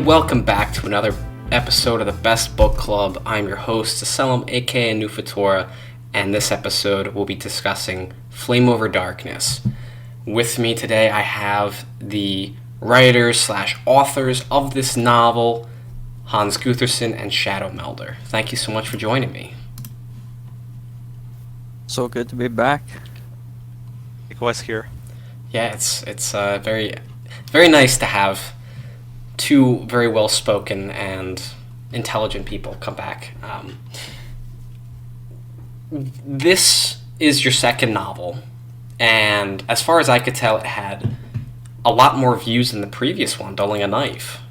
And welcome back to another episode of the Best Book Club. I'm your host, Selim, aka NeufAtora, and this episode we'll be discussing Flame Over Darkness. With me today I have the writers/authors of this novel, hannsgutherson and Shadowmelder. Thank you so much for joining me. So good to be back. Likewise here. Yeah, it's very nice to have two very well-spoken and intelligent people come back. This is your second novel, and as far as I could tell, it had a lot more views than the previous one, Dulling a Knife.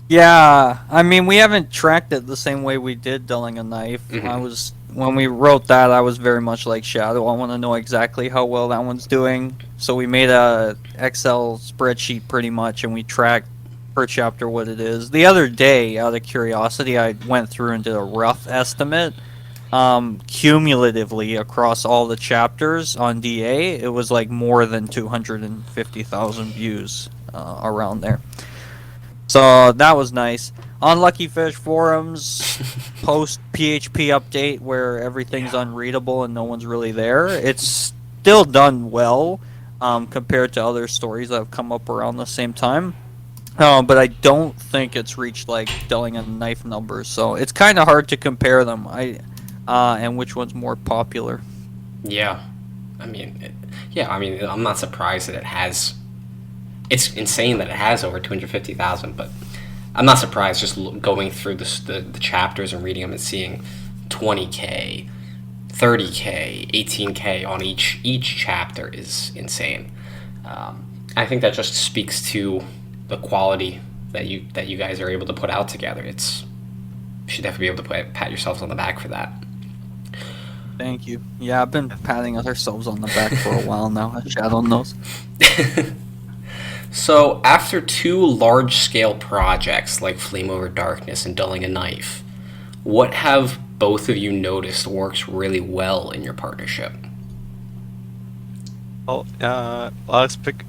Yeah, I mean, we haven't tracked it the same way we did Dulling a Knife. When we wrote that, I was very much like Shadow. I want to know exactly how well that one's doing. So we made a Excel spreadsheet pretty much, and we tracked per chapter what it is. The other day, out of curiosity, I went through and did a rough estimate. Cumulatively across all the chapters on DA, it was like more than 250,000 views around there. So that was nice. On Lucky Fish forums, post PHP update where everything's unreadable and no one's really there. It's still done well compared to other stories that have come up around the same time. But I don't think it's reached like Dulling a Knife numbers. So it's kind of hard to compare them. And which one's more popular. Yeah. I mean, I'm not surprised that it has. It's insane that it has over 250,000, but I'm not surprised just going through the chapters and reading them and seeing 20K, 30K, 18K on each chapter is insane. I think that just speaks to the quality that you guys are able to put out together. You should definitely be able to pat yourselves on the back for that. Thank you. Yeah, I've been patting ourselves on the back for a while now, as Shadow knows. So, after two large-scale projects like Flame Over Darkness and Dulling a Knife, what have both of you noticed works really well in your partnership? Well, I'll speak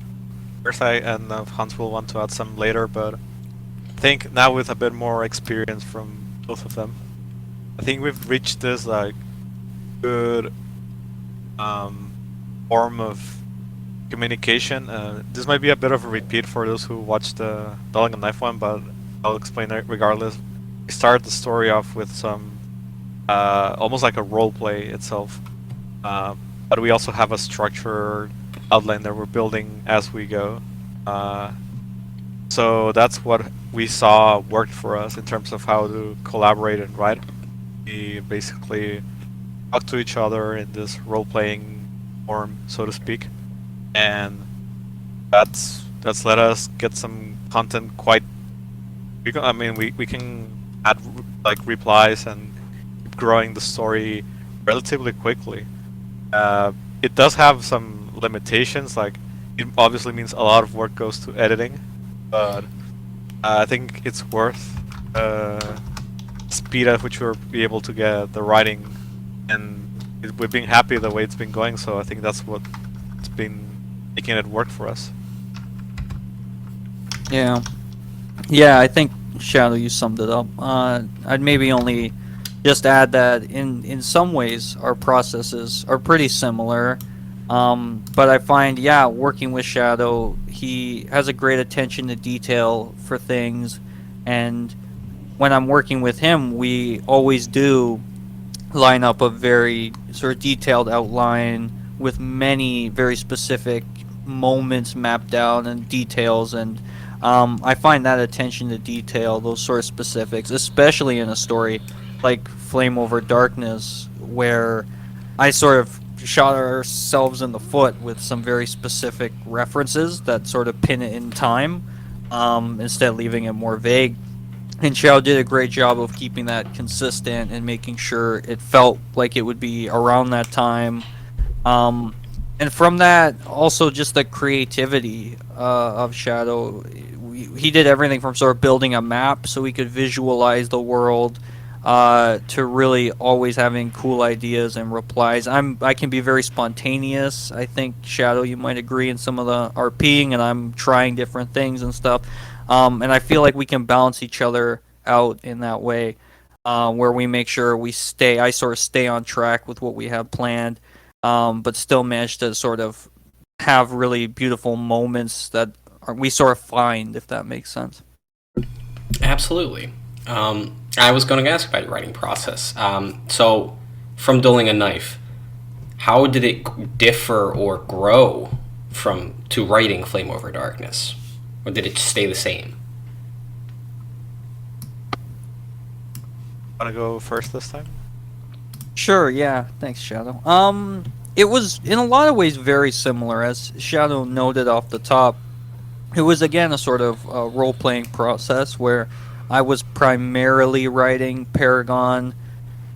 first, and Hans will want to add some later, but I think now with a bit more experience from both of them, I think we've reached this like good form of communication. This might be a bit of a repeat for those who watched the Dulling a Knife one, but I'll explain it regardless. We start the story off with some almost like a role play itself, but we also have a structured outline that we're building as we go. So that's what we saw worked for us in terms of how to collaborate and write. We basically talk to each other in this role-playing form, so to speak. And that's let us get some content quite. We can add like replies and keep growing the story relatively quickly. It does have some limitations, like it obviously means a lot of work goes to editing, but I think it's worth speed at which we'll be able to get the writing, and we've been happy the way it's been going. So I think that's what's been making it work for us. Yeah, I think Shadow, you summed it up. I'd maybe only just add that in some ways our processes are pretty similar, but I find working with Shadow, he has a great attention to detail for things, and when I'm working with him, we always do line up a very sort of detailed outline with many very specific moments mapped out and details, and I find that attention to detail, those sort of specifics, especially in a story like Flame Over Darkness, where I sort of shot ourselves in the foot with some very specific references that sort of pin it in time, instead of leaving it more vague. And Shadow did a great job of keeping that consistent and making sure it felt like it would be around that time. And from that, also just the creativity of Shadow. He did everything from sort of building a map so we could visualize the world, to really always having cool ideas and replies. I can be very spontaneous. I think Shadow, you might agree in some of the RPing, and I'm trying different things and stuff. And I feel like we can balance each other out in that way, where we make sure I sort of stay on track with what we have planned, but still manage to sort of have really beautiful moments that we sort of find, if that makes sense. Absolutely. I was going to ask about your writing process. So, from Dulling a Knife, how did it differ or grow to writing Flame Over Darkness, or did it stay the same? Want to go first this time? Sure, yeah. Thanks, Shadow. It was in a lot of ways very similar, as Shadow noted off the top. It was again a sort of role-playing process where I was primarily writing Paragon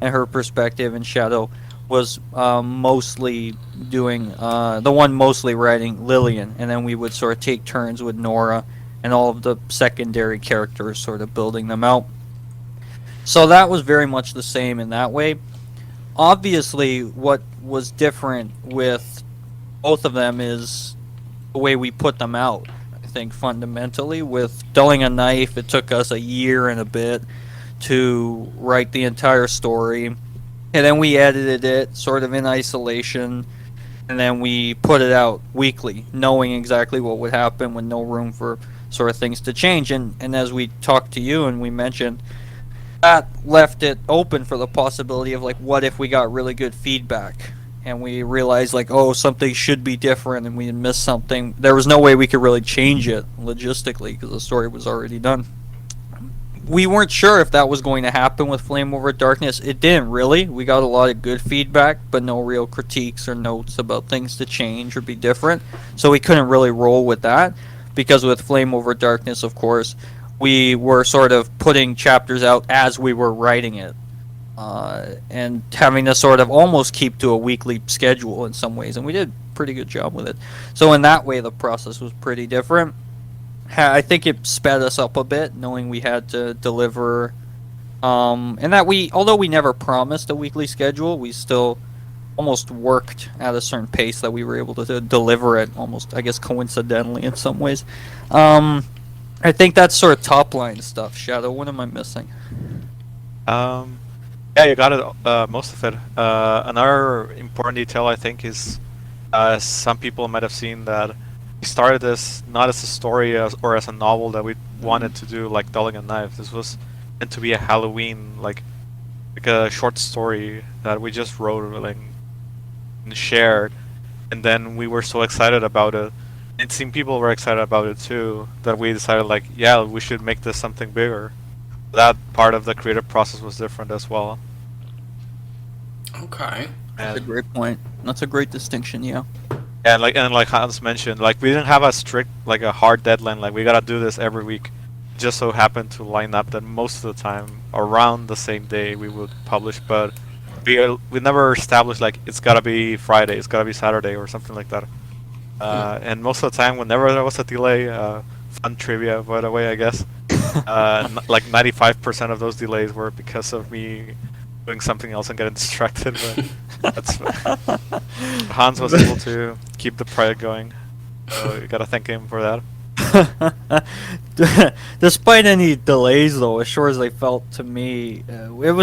and her perspective, and Shadow was mostly doing the one mostly writing Lillian, and then we would sort of take turns with Nora and all of the secondary characters, sort of building them out. So that was very much the same in that way. Obviously, what was different with both of them is the way we put them out. I think fundamentally, with Dulling a Knife, it took us a year and a bit to write the entire story, and then we edited it sort of in isolation, and then we put it out weekly, knowing exactly what would happen with no room for sort of things to change. And as we talked to you and we mentioned, that left it open for the possibility of, like, what if we got really good feedback and we realized, like, oh, something should be different and we missed something. There was no way we could really change it logistically because the story was already done. We weren't sure if that was going to happen with Flame Over Darkness. It didn't really. We got a lot of good feedback, but no real critiques or notes about things to change or be different. So we couldn't really roll with that, because with Flame Over Darkness, of course, we were sort of putting chapters out as we were writing it, and having to sort of almost keep to a weekly schedule in some ways, and we did a pretty good job with it. So in that way, the process was pretty different. I think it sped us up a bit, knowing we had to deliver, and that although we never promised a weekly schedule, we still almost worked at a certain pace that we were able to deliver it almost, I guess, coincidentally in some ways. I think that's sort of top line stuff. Shadow, what am I missing? Yeah, you got it, most of it. Another important detail, I think, is some people might have seen that we started this not as a story or as a novel that we wanted to do, like Dulling a Knife. This was meant to be a Halloween, like a short story that we just wrote, like, and shared. And then we were so excited about it. It seemed people were excited about it too, that we decided, like, yeah, we should make this something bigger. That part of the creative process was different as well. Okay. That's a great point. That's a great distinction, yeah. And like Hans mentioned, like, we didn't have a strict, like, a hard deadline, like we gotta do this every week. It just so happened to line up that most of the time around the same day we would publish, but we never established, like, it's gotta be Friday, it's gotta be Saturday or something like that. And most of the time, whenever there was a delay, fun trivia, by the way, I guess, like 95% of those delays were because of me doing something else and getting distracted. But that's Hans was able to keep the project going, so you gotta thank him for that. Despite any delays, though, as sure as they felt to me,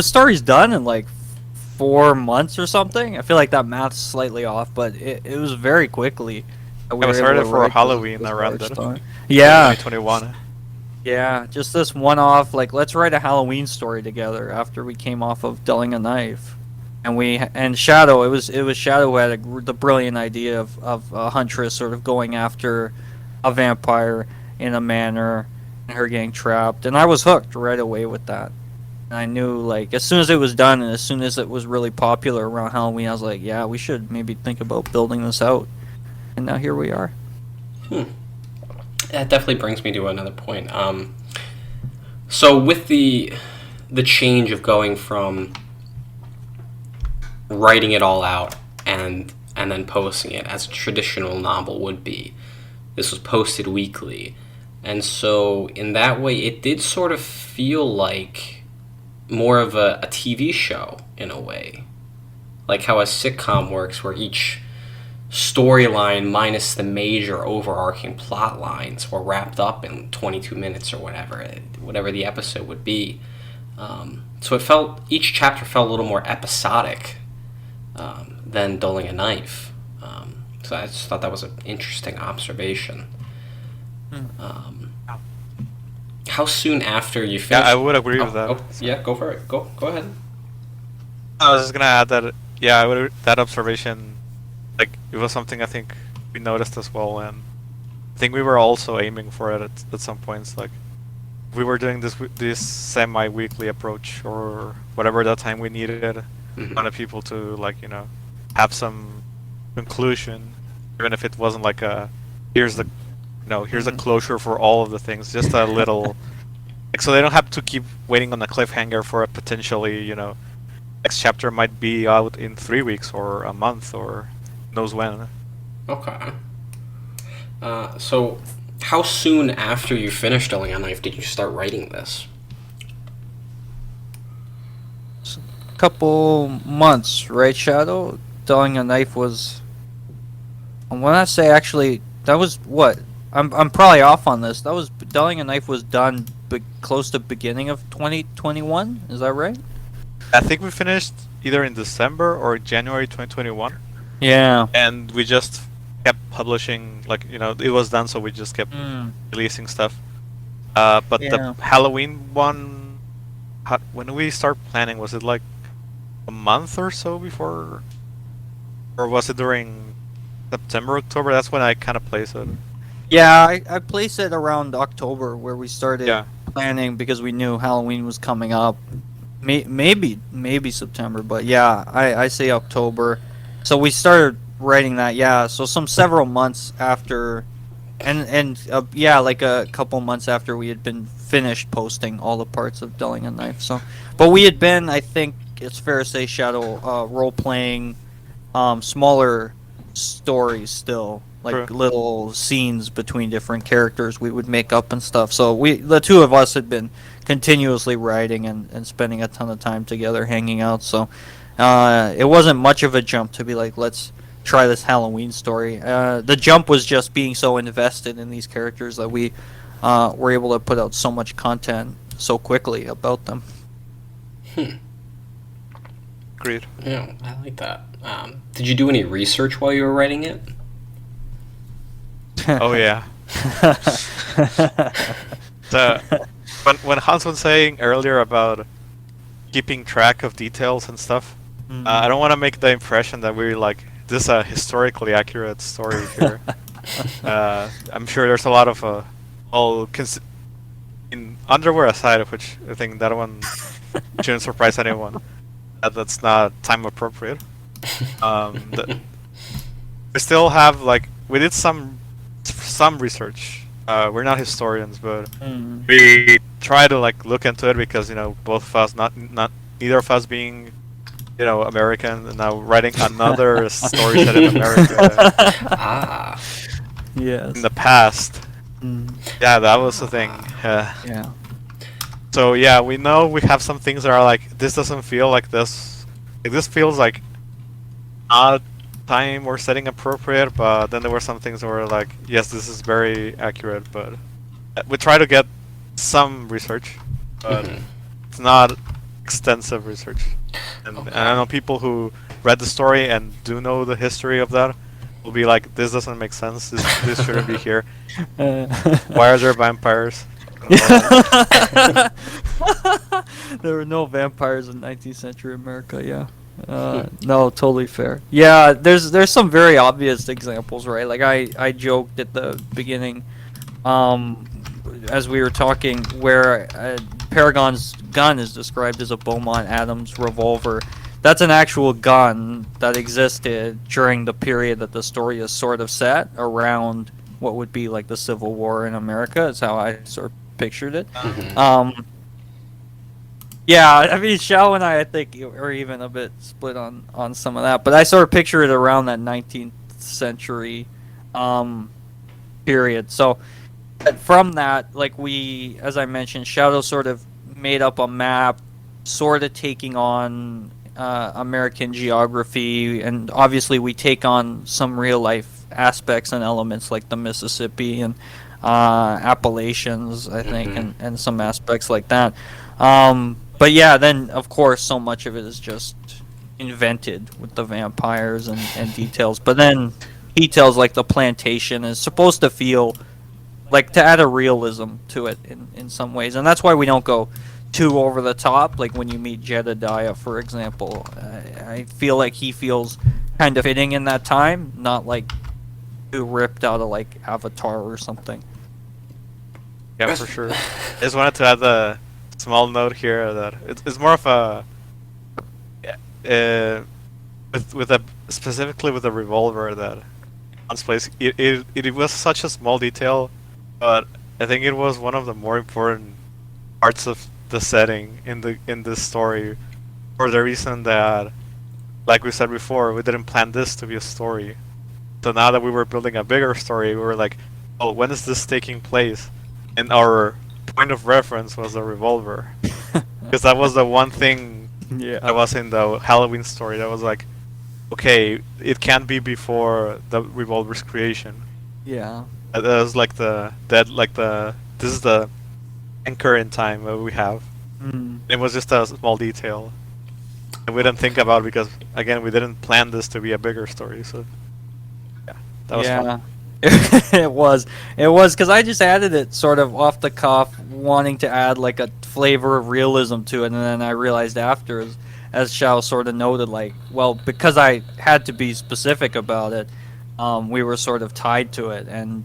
story's done in like 4 months or something. I feel like that math's slightly off, but it was very quickly. We started for Halloween around that. Yeah. 2021. Yeah, just this one-off, like, let's write a Halloween story together after we came off of Dulling a Knife. And Shadow, it was Shadow who had the brilliant idea of a huntress sort of going after a vampire in a manor and her getting trapped, and I was hooked right away with that. And I knew, like, as soon as it was done and as soon as it was really popular around Halloween, I was like, yeah, we should maybe think about building this out. And now here we are. That definitely brings me to another point. So with the change of going from writing it all out and then posting it as a traditional novel would be, this was posted weekly. And so in that way, it did sort of feel like more of a TV show in a way, like how a sitcom works, where each storyline minus the major overarching plot lines were wrapped up in 22 minutes or whatever the episode would be. So each chapter felt a little more episodic than Dulling a Knife. So I just thought that was an interesting observation. How soon after you finished? Yeah, I would agree with that. Oh, yeah, go for it. Go ahead. I was just gonna add that, yeah, that observation, like, it was something I think we noticed as well, and I think we were also aiming for it at some points. Like, we were doing this semi-weekly approach, or whatever that time we needed, wanted people to, like, have some conclusion, even if it wasn't like here's a closure for all of the things, just a little, like, so they don't have to keep waiting on the cliffhanger for a potentially, next chapter might be out in 3 weeks or a month or knows when. Okay. So how soon after you finished Dulling a Knife did you start writing this? Couple months, right, Shadow? Dulling a Knife was. When I say actually, that was what? I'm probably off on this. That was Dulling a Knife was done close to beginning of 2021. Is that right? I think we finished either in December or January 2021. Yeah. And we just kept publishing, like, it was done, so we just kept releasing stuff. But the Halloween one, when we start planning, was it like a month or so before? Or was it during September, October? That's when I kind of placed it. Yeah, I placed it around October, where we started planning, because we knew Halloween was coming up. Maybe September, but yeah, I say October. So we started writing that, so several months after, and like a couple months after we had been finished posting all the parts of Dulling a Knife. So, but we had been, I think it's fair to say, Shadow, role playing, smaller stories still, like little scenes between different characters we would make up and stuff. So the two of us had been continuously writing and spending a ton of time together hanging out. So it wasn't much of a jump to be like, let's try this Halloween story. The jump was just being so invested in these characters that we were able to put out so much content so quickly about them. Agreed. Yeah, I like that. Did you do any research while you were writing it? Oh yeah. So when Hans was saying earlier about keeping track of details and stuff, I don't want to make the impression that we're like, this is a historically accurate story here. I'm sure there's a lot of in underwear aside, of which I think that one shouldn't surprise anyone. That's not time appropriate. We still have, like, we did some research. We're not historians, but we try to, like, look into it because both of us, not neither of us being American, and now writing another story set in America. Yes. In the past. Yeah, that was the thing. Yeah. So yeah, we know we have some things that are like, this doesn't feel like this. This feels like not time or setting appropriate, but then there were some things that were like, yes, this is very accurate, but we try to get some research, but it's not extensive research. And I know people who read the story and do know the history of that will be like, this doesn't make sense, this shouldn't be here. Why are there vampires? There were no vampires in 19th century America, yeah. No, totally fair. Yeah, there's some very obvious examples, right? Like I joked at the beginning, as we were talking, where Paragon's gun is described as a Beaumont Adams revolver. That's an actual gun that existed during the period that the story is sort of set around what would be like the Civil War in America. Is how I sort of pictured it. Yeah, I mean, Xiao and I think, are even a bit split on some of that, but I sort of picture it around that 19th century period. So from that, like, we, as I mentioned, Shadow sort of made up a map sort of taking on American geography, and obviously we take on some real life aspects and elements like the Mississippi and Appalachians, I think, and some aspects like that. But yeah, then of course so much of it is just invented with the vampires and details. But then details like the plantation is supposed to feel like to add a realism to it in some ways, and that's why we don't go too over the top. Like when you meet Jedediah, for example, I feel like he feels kind of fitting in that time, not like too ripped out of like Avatar or something. Yeah, for sure. I just wanted to add a small note here that it's more of a with a specifically with a revolver that Hans plays. It was such a small detail, but I think it was one of the more important parts of the setting in this story, for the reason that, like we said before, we didn't plan this to be a story. So now that we were building a bigger story, we were like, oh, when is this taking place? And our point of reference was the revolver. Because that was the one thing that was in the Halloween story that was like, okay, it can't be before the revolver's creation. Yeah. That was like this is the anchor in time that we have. It was just a small detail. And we didn't think about it because, again, we didn't plan this to be a bigger story, so yeah, that was fun. It was because I just added it sort of off the cuff, wanting to add like a flavor of realism to it, and then I realized after, as Shao sort of noted, like, well, because I had to be specific about it, we were sort of tied to it, and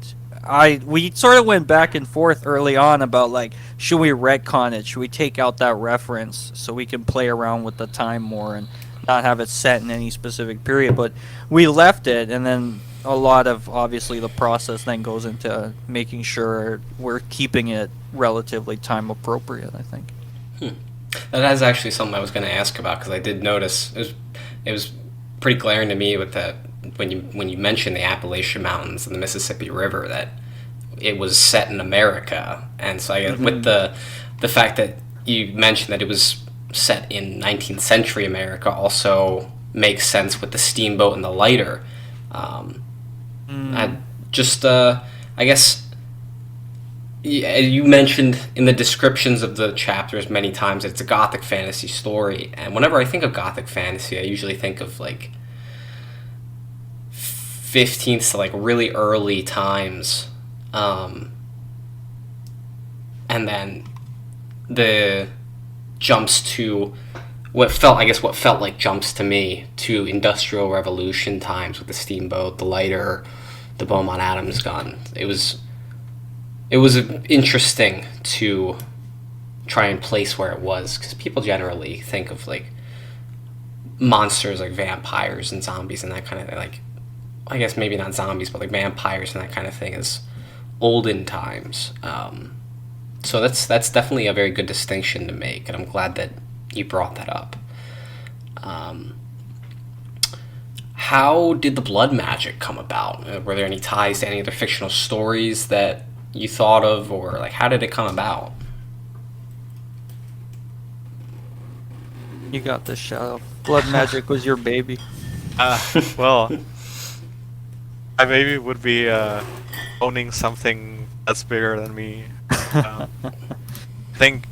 we sort of went back and forth early on about like, should we retcon it? Should we take out that reference so we can play around with the time more and not have it set in any specific period? But we left it, and then a lot of obviously the process then goes into making sure we're keeping it relatively time appropriate, I think. That is actually something I was going to ask about, because I did notice it was pretty glaring to me with that when you mentioned the Appalachian Mountains and the Mississippi River, that it was set in America. And so I guess with the fact that you mentioned that it was set in 19th century America also makes sense with the steamboat and the lighter. I guess you mentioned in the descriptions of the chapters many times it's a gothic fantasy story, and whenever I think of gothic fantasy, I usually think of like 15th to like really early times, and then the jumps to what felt like jumps to me to Industrial Revolution times with the steamboat, the lighter, the Beaumont Adams gun. It was interesting to try and place where it was, because people generally think of like monsters like vampires and zombies and that kind of thing. Like, I guess maybe not zombies, but like vampires and that kind of thing is olden times. So that's definitely a very good distinction to make, and I'm glad that you brought that up. How did the blood magic come about? Were there any ties to any other fictional stories that you thought of, or like how did it come about? You got this, Shadow. Blood magic was your baby. Well, my baby would be owning something that's bigger than me. I think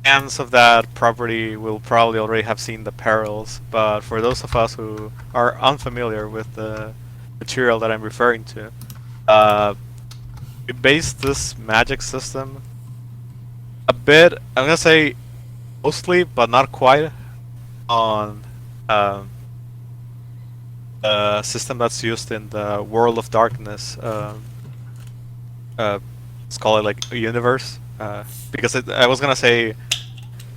fans of that property will probably already have seen the Perils, but for those of us who are unfamiliar with the material that I'm referring to, we based this magic system a bit, I'm gonna say mostly, but not quite, on a system that's used in the World of Darkness. Let's call it like a universe, because I was gonna say,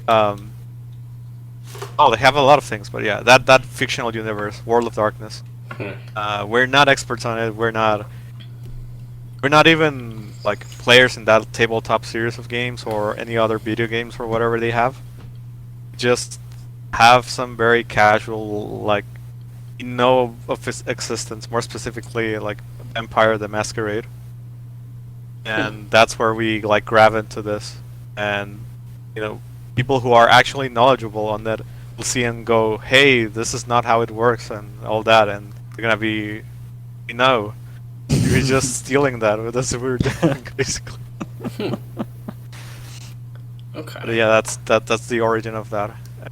they have a lot of things, but yeah, that fictional universe, World of Darkness. We're not experts on it. We're not even like players in that tabletop series of games or any other video games or whatever they have. Just have some very casual, like, of its existence, more specifically like Vampire the Masquerade. And that's where we like grab into this, and people who are actually knowledgeable on that will see and go, "Hey, this is not how it works," and all that, and they're gonna be, no, you're just stealing that. That's what we're doing, basically. Okay. But yeah, that's the origin of that,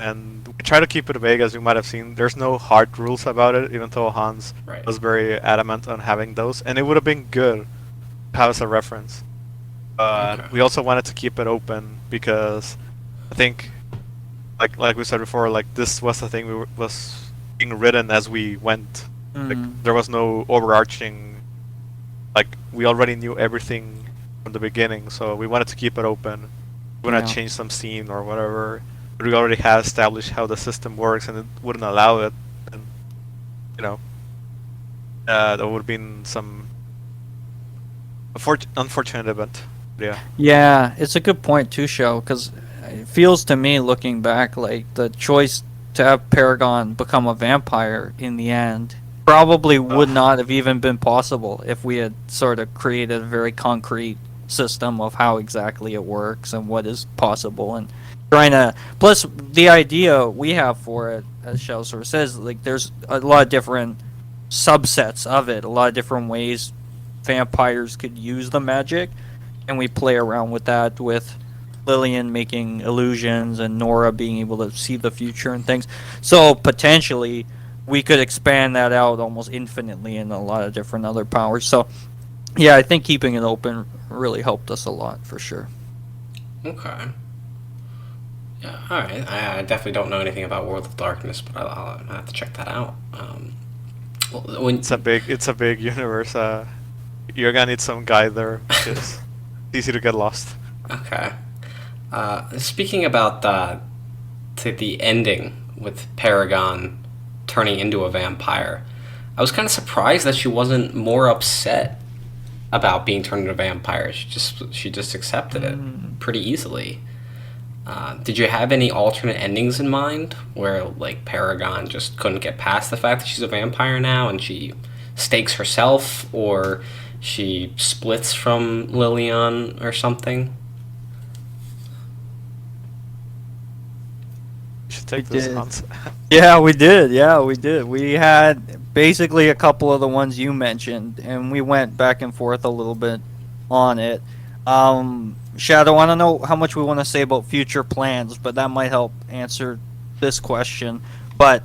and we try to keep it vague, as you might have seen. There's no hard rules about it, even though Hans Right. was very adamant on having those, and it would have been good to have as a reference. But Okay. we also wanted to keep it open because I think, like we said before, like this was the thing was being written as we went. Like there was no overarching. Like we already knew everything from the beginning, so we wanted to keep it open. We wanted to Yeah. change some scene or whatever, but we already had established how the system works, and it wouldn't allow it. And you know, that would have been some unfortunate event. Yeah. Yeah, it's a good point too, Show, because it feels to me, looking back, like the choice to have Paragon become a vampire in the end probably would not have even been possible if we had sort of created a very concrete system of how exactly it works and what is possible, and trying to plus the idea we have for it, as Shell sort of says, like there's a lot of different subsets of it, a lot of different ways vampires could use the magic, and we play around with that with Lillian making illusions and Nora being able to see the future and things. So potentially we could expand that out almost infinitely in a lot of different other powers. So yeah, I think keeping it open really helped us a lot for sure. Okay. Yeah. All right. I definitely don't know anything about World of Darkness, but I'll have to check that out. When It's a big universe. You're gonna need some guide there. It's easy to get lost. Okay. Speaking about the ending with Paragon turning into a vampire, I was kind of surprised that she wasn't more upset about being turned into a vampire. She just accepted it pretty easily. Did you have any alternate endings in mind where like Paragon just couldn't get past the fact that she's a vampire now and she stakes herself, or she splits from Lillian or something? You should take We this, did. Hans. Yeah, we did. Yeah, we did. We had basically a couple of the ones you mentioned, and we went back and forth a little bit on it. Shadow, I don't know how much we want to say about future plans, but that might help answer this question. But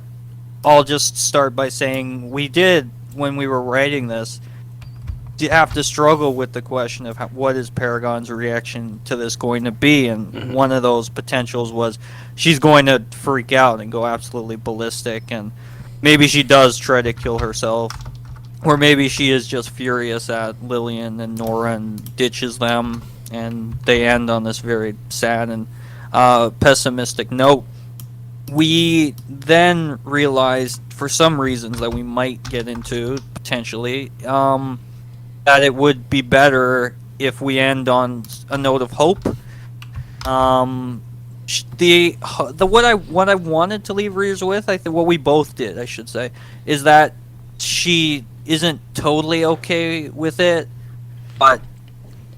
I'll just start by saying we did, when we were writing this, have to struggle with the question of what is Paragon's reaction to this going to be, and one of those potentials was she's going to freak out and go absolutely ballistic, and maybe she does try to kill herself, or maybe she is just furious at Lillian and Nora and ditches them, and they end on this very sad and pessimistic note. We then realized, for some reasons that we might get into potentially, that it would be better if we end on a note of hope. The what I wanted to leave readers with, I think what we both did, I should say, is that she isn't totally okay with it, but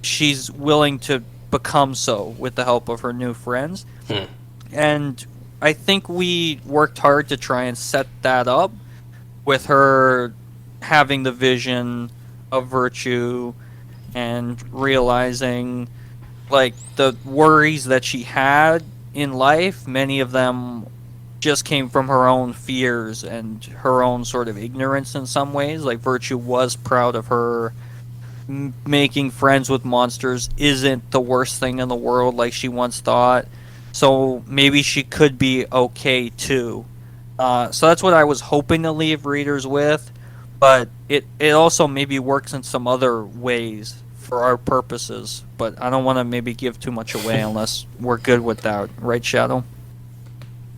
she's willing to become so with the help of her new friends. And I think we worked hard to try and set that up with her having the vision of virtue and realizing like the worries that she had in life, many of them just came from her own fears and her own sort of ignorance in some ways. Like Virtue was proud of her. Making friends with monsters isn't the worst thing in the world like she once thought, so maybe she could be okay too. So that's what I was hoping to leave readers with, but it also maybe works in some other ways for our purposes, but I don't want to maybe give too much away unless we're good with that, right, Shadow?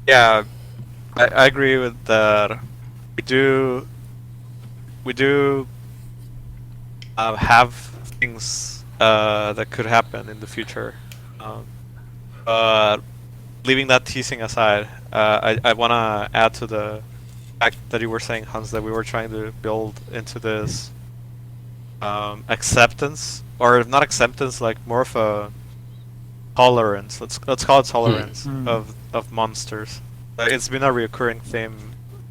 Yeah, I agree with that. We do have things that could happen in the future. But leaving that teasing aside, I want to add to the fact that you were saying, Hans, that we were trying to build into this acceptance, or not acceptance, like more of a tolerance. Let's call it tolerance Hmm. of monsters. It's been a recurring theme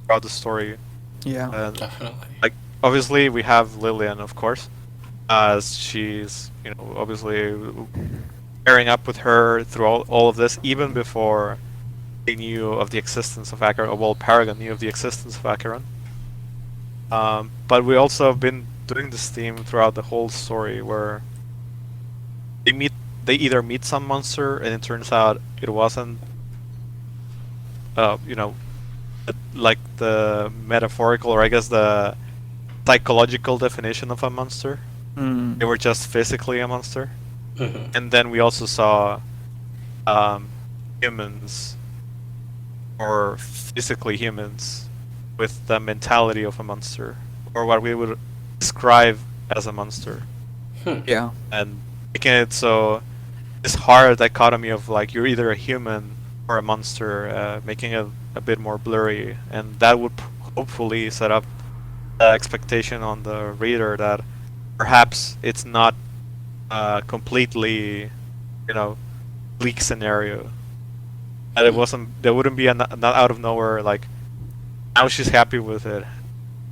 throughout the story. Yeah. And Definitely. like obviously we have Lillian, of course, as she's obviously pairing up with her through all of this, even before they knew of the existence of Acheron, or well, Paragon knew of the existence of Acheron. But we also have been doing this theme throughout the whole story, where they either meet some monster, and it turns out it wasn't, you know, like the metaphorical, or I guess the psychological definition of a monster. Mm. They were just physically a monster. Hmm. And then we also saw humans, or physically humans, with the mentality of a monster, or what we would describe as a monster, Yeah. and making it so this hard dichotomy of like you're either a human or a monster, making it a bit more blurry, and that would hopefully set up the expectation on the reader that perhaps it's not completely, bleak scenario. That it wasn't. There wouldn't be a not out of nowhere like now she's happy with it.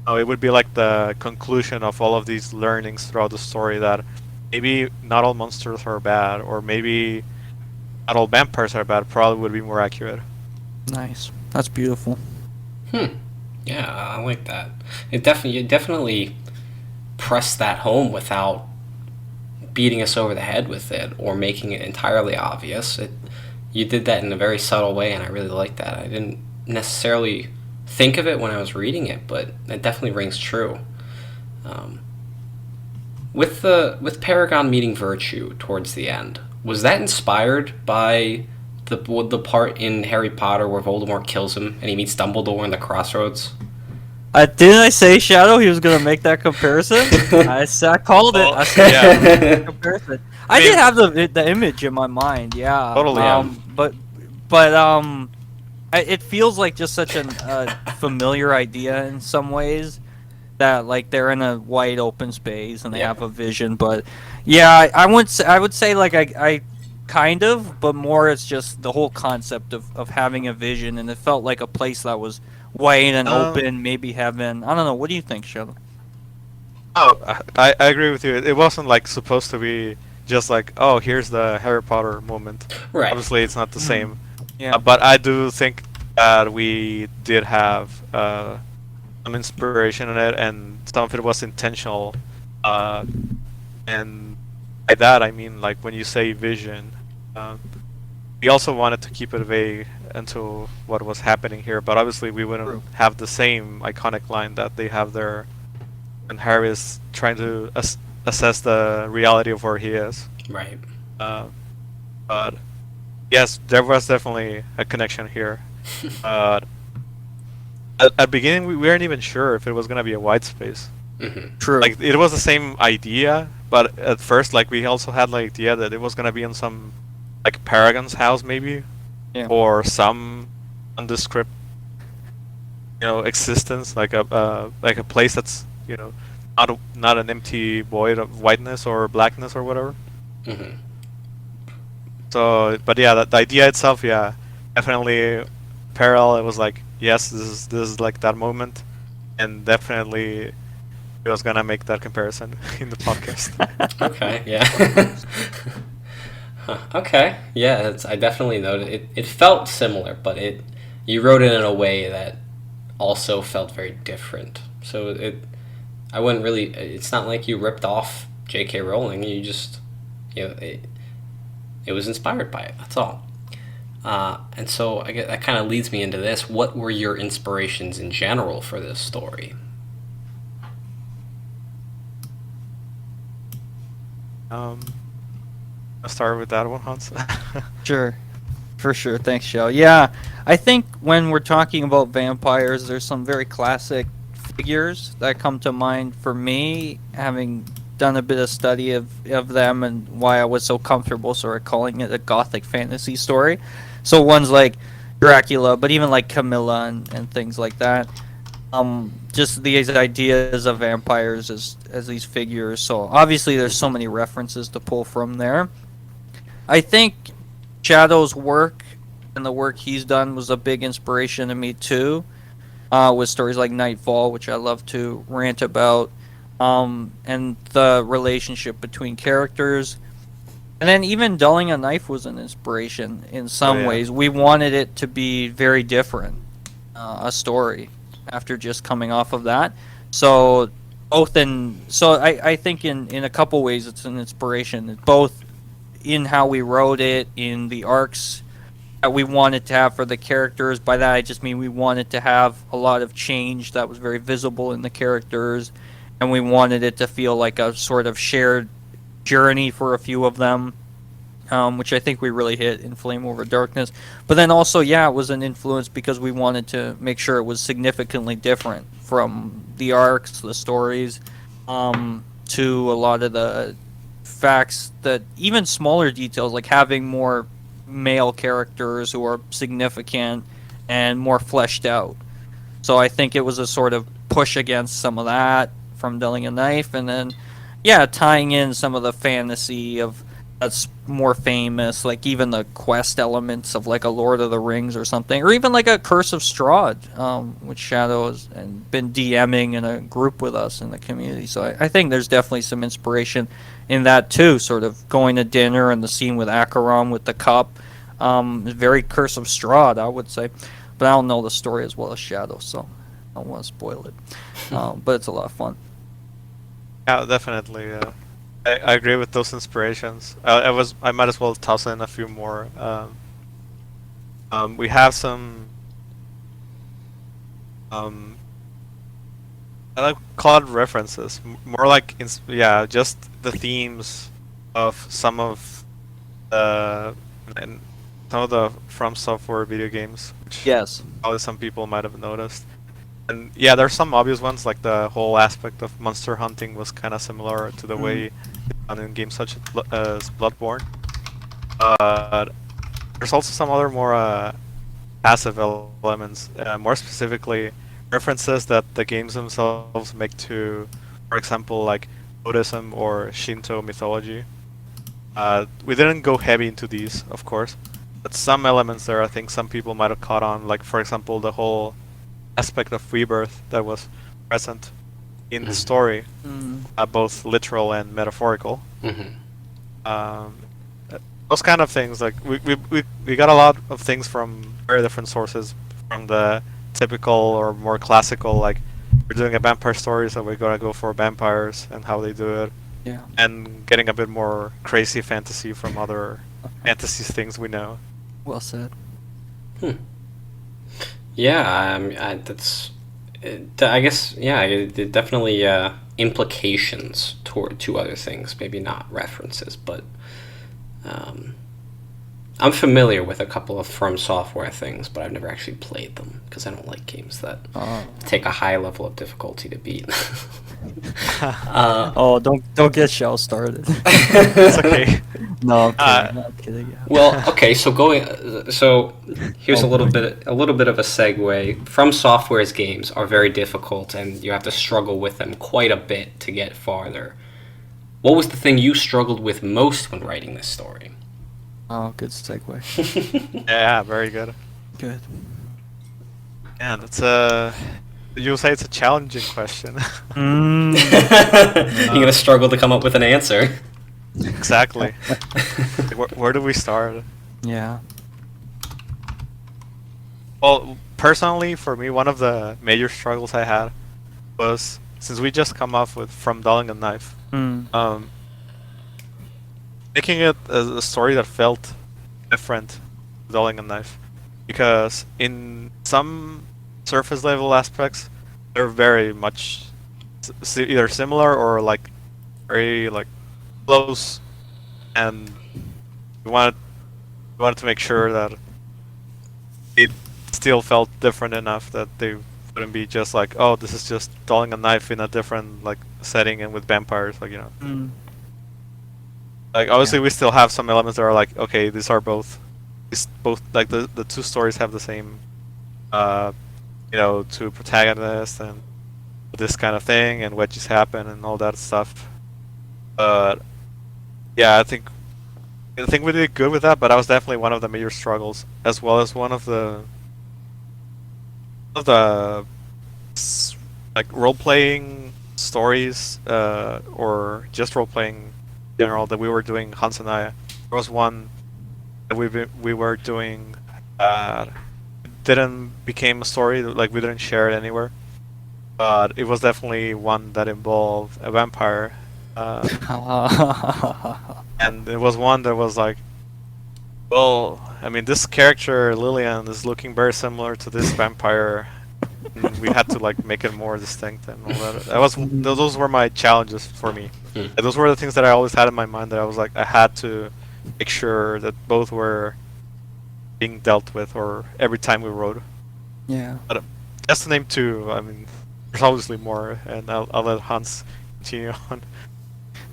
No, it would be like the conclusion of all of these learnings throughout the story that maybe not all monsters are bad, or maybe not all vampires are bad. Probably would be more accurate. Nice. That's beautiful. Yeah, I like that. You definitely pressed that home without beating us over the head with it or making it entirely obvious. You did that in a very subtle way, and I really like that. I didn't necessarily think of it when I was reading it, but it definitely rings true. Um, with Paragon meeting Virtue towards the end, was that inspired by the part in Harry Potter where Voldemort kills him and he meets Dumbledore in the Crossroads? Didn't I say Shadow he was gonna make that comparison? I called it. Well, I said yeah. comparison. I I did mean- have the image in my mind. Yeah. Totally, yeah. But it feels like just such an familiar idea in some ways, that like they're in a wide open space and they Yeah. have a vision. But yeah, I would say like I kind of, but more it's just the whole concept of having a vision, and it felt like a place that was wide and open, maybe heaven. I don't know. What do you think, Sheldon? Oh, I agree with you. It wasn't like supposed to be just like, oh, here's the Harry Potter moment. Right. Obviously, it's not the same. Yeah. But I do think that we did have some inspiration in it, and some of it was intentional. And by that, I mean, like, when you say vision, we also wanted to keep it vague into what was happening here, but obviously we wouldn't True. have the same iconic line that they have there when Harry is trying to assess the reality of where he is. Right. But yes, there was definitely a connection here. At beginning, we weren't even sure if it was gonna be a white space. Hmm. True. Like, it was the same idea, but at first, like, we also had the idea that it was gonna be in some, like, Paragon's house, maybe, Yeah. or some nondescript, existence, like a place that's not an empty void of whiteness or blackness or whatever. Hmm. So, but yeah, the idea itself, yeah, definitely parallel. It was like, yes, this is like that moment, and definitely I was gonna make that comparison in the podcast. Okay. Yeah. Huh, okay. Yeah. I definitely noted it. It felt similar, but you wrote it in a way that also felt very different. So I wouldn't really. It's not like you ripped off J.K. Rowling. You just, it was inspired by it. That's all. And so I guess that kind of leads me into this. What were your inspirations in general for this story? I'll start with that one, Hans. Sure. For sure. Thanks, Shell. Yeah, I think when we're talking about vampires, there's some very classic figures that come to mind for me, having done a bit of study of them and why I was so comfortable sort of calling it a gothic fantasy story. So ones like Dracula, but even like Camilla and things like that. Just these ideas of vampires as these figures. So obviously there's so many references to pull from there. I think Shadow's work and the work he's done was a big inspiration to me too. With stories like Nightfall, which I love to rant about, and the relationship between characters. And then even Dulling a Knife was an inspiration in some ways. We wanted it to be very different, a story, after just coming off of that. So I think in a couple ways it's an inspiration, both in how we wrote it, in the arcs that we wanted to have for the characters. By that I just mean we wanted to have a lot of change that was very visible in the characters, and we wanted it to feel like a sort of shared journey for a few of them, which I think we really hit in Flame Over Darkness. But then also, yeah, it was an influence because we wanted to make sure it was significantly different from the arcs, the stories, to a lot of the facts, that even smaller details like having more male characters who are significant and more fleshed out. So I think it was a sort of push against some of that from Dulling a Knife, and then tying in some of the fantasy of that's more famous, like even the quest elements of like a Lord of the Rings or something, or even like a Curse of Strahd, which Shadow has and been DMing in a group with us in the community. So I think there's definitely some inspiration in that too, sort of going to dinner and the scene with Acheron with the cup. Very Curse of Strahd, I would say, but I don't know the story as well as Shadow, so I don't want to spoil it. But it's a lot of fun. Yeah, definitely. I agree with those inspirations. I might as well toss in a few more. We have some. I like call it references, more like just the themes of some of the From Software video games, which probably some people might have noticed. And yeah, there's some obvious ones, like the whole aspect of monster hunting was kind of similar to the way done in games such as Bloodborne. There's also some other more passive elements, more specifically references that the games themselves make to, for example, like Buddhism or Shinto mythology. We didn't go heavy into these, of course, but some elements there I think some people might have caught on, like for example the whole aspect of rebirth that was present in the story, both literal and metaphorical. Those kind of things, like we got a lot of things from very different sources, from the typical or more classical, like we're doing a vampire story, so we're gonna go for vampires and how they do it, and getting a bit more crazy fantasy from other fantasy things we know. Well said. Yeah, that's. I guess definitely implications to other things. Maybe not references, but I'm familiar with a couple of From Software things, but I've never actually played them because I don't like games that take a high level of difficulty to beat. Don't get Shell started. It's okay. No, I'm kidding. Yeah. Well, okay. So here's a little bit of a segue. From Software's games are very difficult, and you have to struggle with them quite a bit to get farther. What was the thing you struggled with most when writing this story? Oh, good segue. Yeah, very good. Good. Yeah, that's you'll say it's a challenging question. You're gonna struggle to come up with an answer. Exactly. Where do we start? Yeah. Well, personally, for me, one of the major struggles I had was, since we just come off with From Dulling a Knife, making it a story that felt different, Dulling a Knife, because in some surface level aspects, they're very much either similar or like very like close, and we wanted to make sure that it still felt different enough that they wouldn't be just like, oh, this is just Dulling a Knife in a different like setting and with vampires, like, you know. Like obviously we still have some elements that are like, okay, these are both like the two stories have the same two protagonists and this kind of thing and what just happened and all that stuff. But yeah, I think I think we did good with that, but that was definitely one of the major struggles, as well as one of the like role playing stories, or just role playing in general that we were doing. Hans and I, there was one that we were doing. Didn't became a story, like we didn't share it anywhere, but it was definitely one that involved a vampire. And it was one that was like, well, I mean, this character Lillian is looking very similar to this vampire. And we had to like make it more distinct and all that. Those were my challenges for me. And those were the things that I always had in my mind, that I was like, I had to make sure that both were being dealt with, or every time we wrote. Yeah. But that's the name too. I mean, there's obviously more, and I'll let Hans continue on.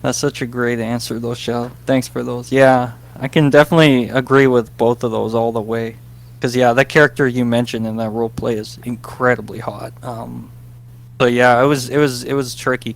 That's such a great answer, though, Shell. Thanks for those. Yeah, I can definitely agree with both of those all the way. Because, yeah, that character you mentioned in that role play is incredibly hot. So, yeah, it was tricky.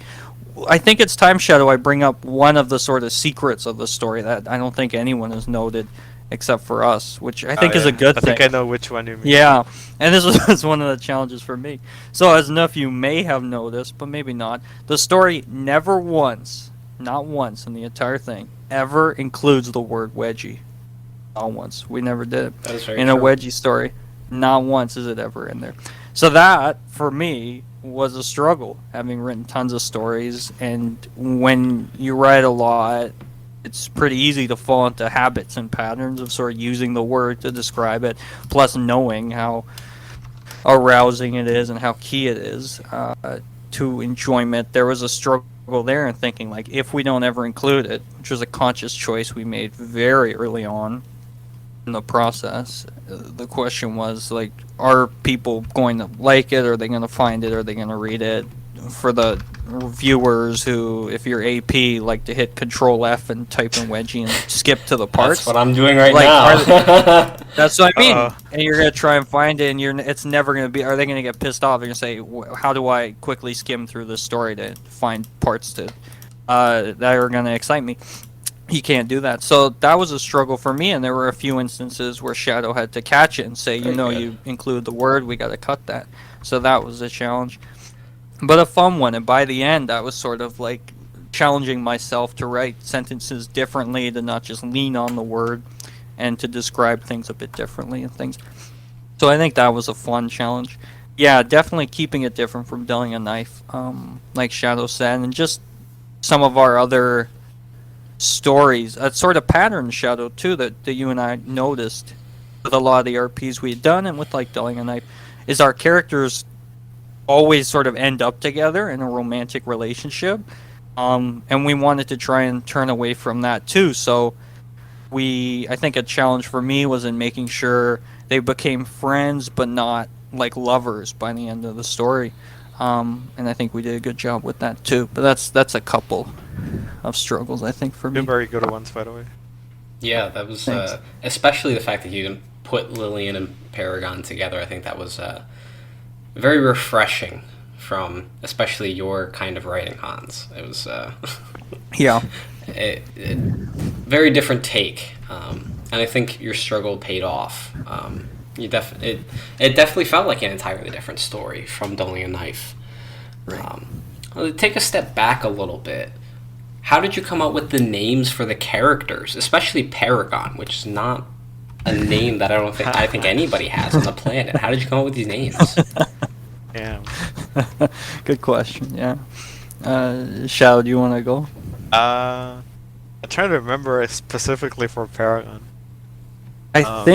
I think it's time, Shadow, I bring up one of the sort of secrets of the story that I don't think anyone has noted except for us, which I think is a good thing. I think I know which one you mean. Yeah, and this was one of the challenges for me. So, as enough you may have noticed, but maybe not, the story never once, not once in the entire thing, ever includes the word wedgie. Not once. We never did it. That is very in a true. wedgie story. Not once is it ever in there. So that, for me, was a struggle, having written tons of stories. And when you write a lot, it's pretty easy to fall into habits and patterns of sort of using the word to describe it, plus knowing how arousing it is and how key it is to enjoyment. There was a struggle there and thinking, like, if we don't ever include it, which was a conscious choice we made very early on in the process, the question was, like, are people going to like it? Are they going to find it? Are they going to read it? For the viewers who, if you're AP, like to hit Control F and type in wedgie and skip to the parts. That's what I'm doing right Like, now. That's what I mean. And you're gonna try and find it, and it's never gonna be. Are they gonna get pissed off? They're gonna say, "How do I quickly skim through this story to find parts to that are gonna excite me?" You can't do that. So that was a struggle for me, and there were a few instances where Shadow had to catch it and say, Very good. you include the word, we got to cut that. So that was a challenge, but a fun one. And by the end, I was sort of like challenging myself to write sentences differently, to not just lean on the word, and to describe things a bit differently and things. So I think that was a fun challenge. Yeah, definitely keeping it different from Dulling a Knife, like Shadow said, and just some of our other stories, a sort of pattern, Shadow, too, that you and I noticed with a lot of the RPs we had done, and with like Dulling a Knife, is our characters always sort of end up together in a romantic relationship, and we wanted to try and turn away from that too. So I think a challenge for me was in making sure they became friends but not like lovers by the end of the story, and I think we did a good job with that too. But that's a couple of struggles, I think, for me. Two very good ones, by the way. Yeah, that was Thanks. especially the fact that you didn't put Lillian and Paragon together. I think that was very refreshing from especially your kind of writing, Hans. It was Yeah. very different take, and I think your struggle paid off. It definitely felt like an entirely different story from Dulling a Knife. Right. Take a step back a little bit. How did you come up with the names for the characters, especially Paragon, which is not a name that I think anybody has on the planet? How did you come up with these names? Yeah. Good question. Yeah. Shao, do you want to go? I'm trying to remember specifically for Paragon. I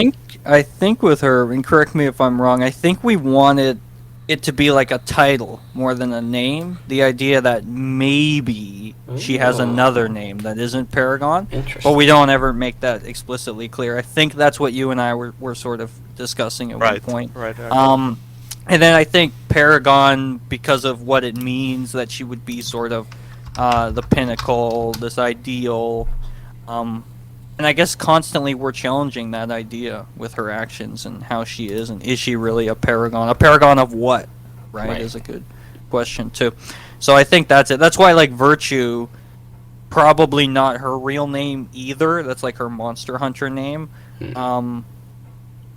think with her, and correct me if I'm wrong, I think we wanted it to be like a title more than a name. The idea that maybe she has Ooh. another name that isn't Paragon, Interesting. but we don't ever make that explicitly clear. I think that's what you and I were sort of discussing at one point. Right. And then I think Paragon, because of what it means, that she would be sort of the pinnacle, this ideal. And I guess constantly we're challenging that idea with her actions and how she is, and is she really a paragon? A paragon of what? Right, is a good question too. So I think that's it. That's why, like, Virtue, probably not her real name either. That's like her monster hunter name.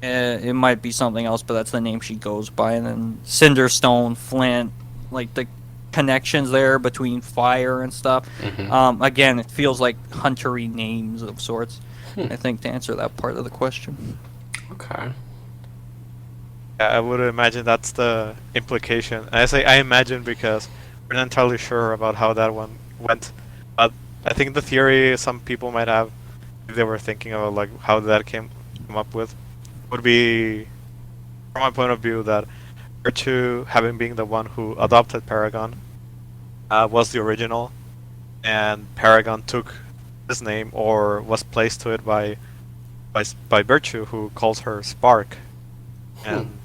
It might be something else, but that's the name she goes by. And then Cinderstone, Flint, like the connections there between fire and stuff. Again, it feels like huntery names of sorts. I think, to answer that part of the question. Okay. I would imagine that's the implication. And I say I imagine because we're not entirely sure about how that one went. But I think the theory some people might have, if they were thinking about like how that came up with, would be, from my point of view, that Virtue, having been the one who adopted Paragon, was the original, and Paragon took his name or was placed to it by Virtue, who calls her Spark, and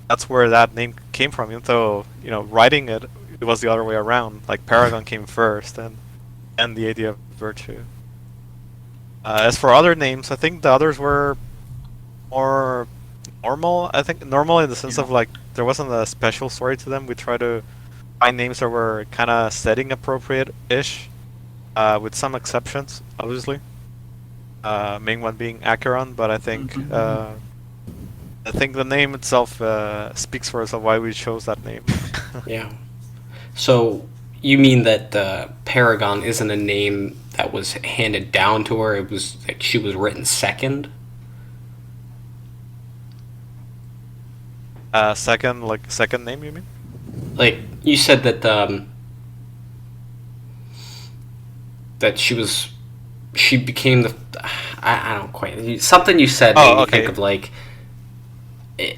that's where that name came from. Even though writing it was the other way around. Like Paragon came first, and the idea of Virtue. As for other names, I think the others were more normal. I think normal in the sense of like there wasn't a special story to them. We try to find names that were kind of setting appropriate-ish, with some exceptions, obviously. Main one being Acheron, but I think the name itself speaks for us of why we chose that name. Yeah. So you mean that Paragon isn't a name that was handed down to her? It was like she was written second. Second name, you mean? Like you said that that she became the I don't quite something you said made me think of like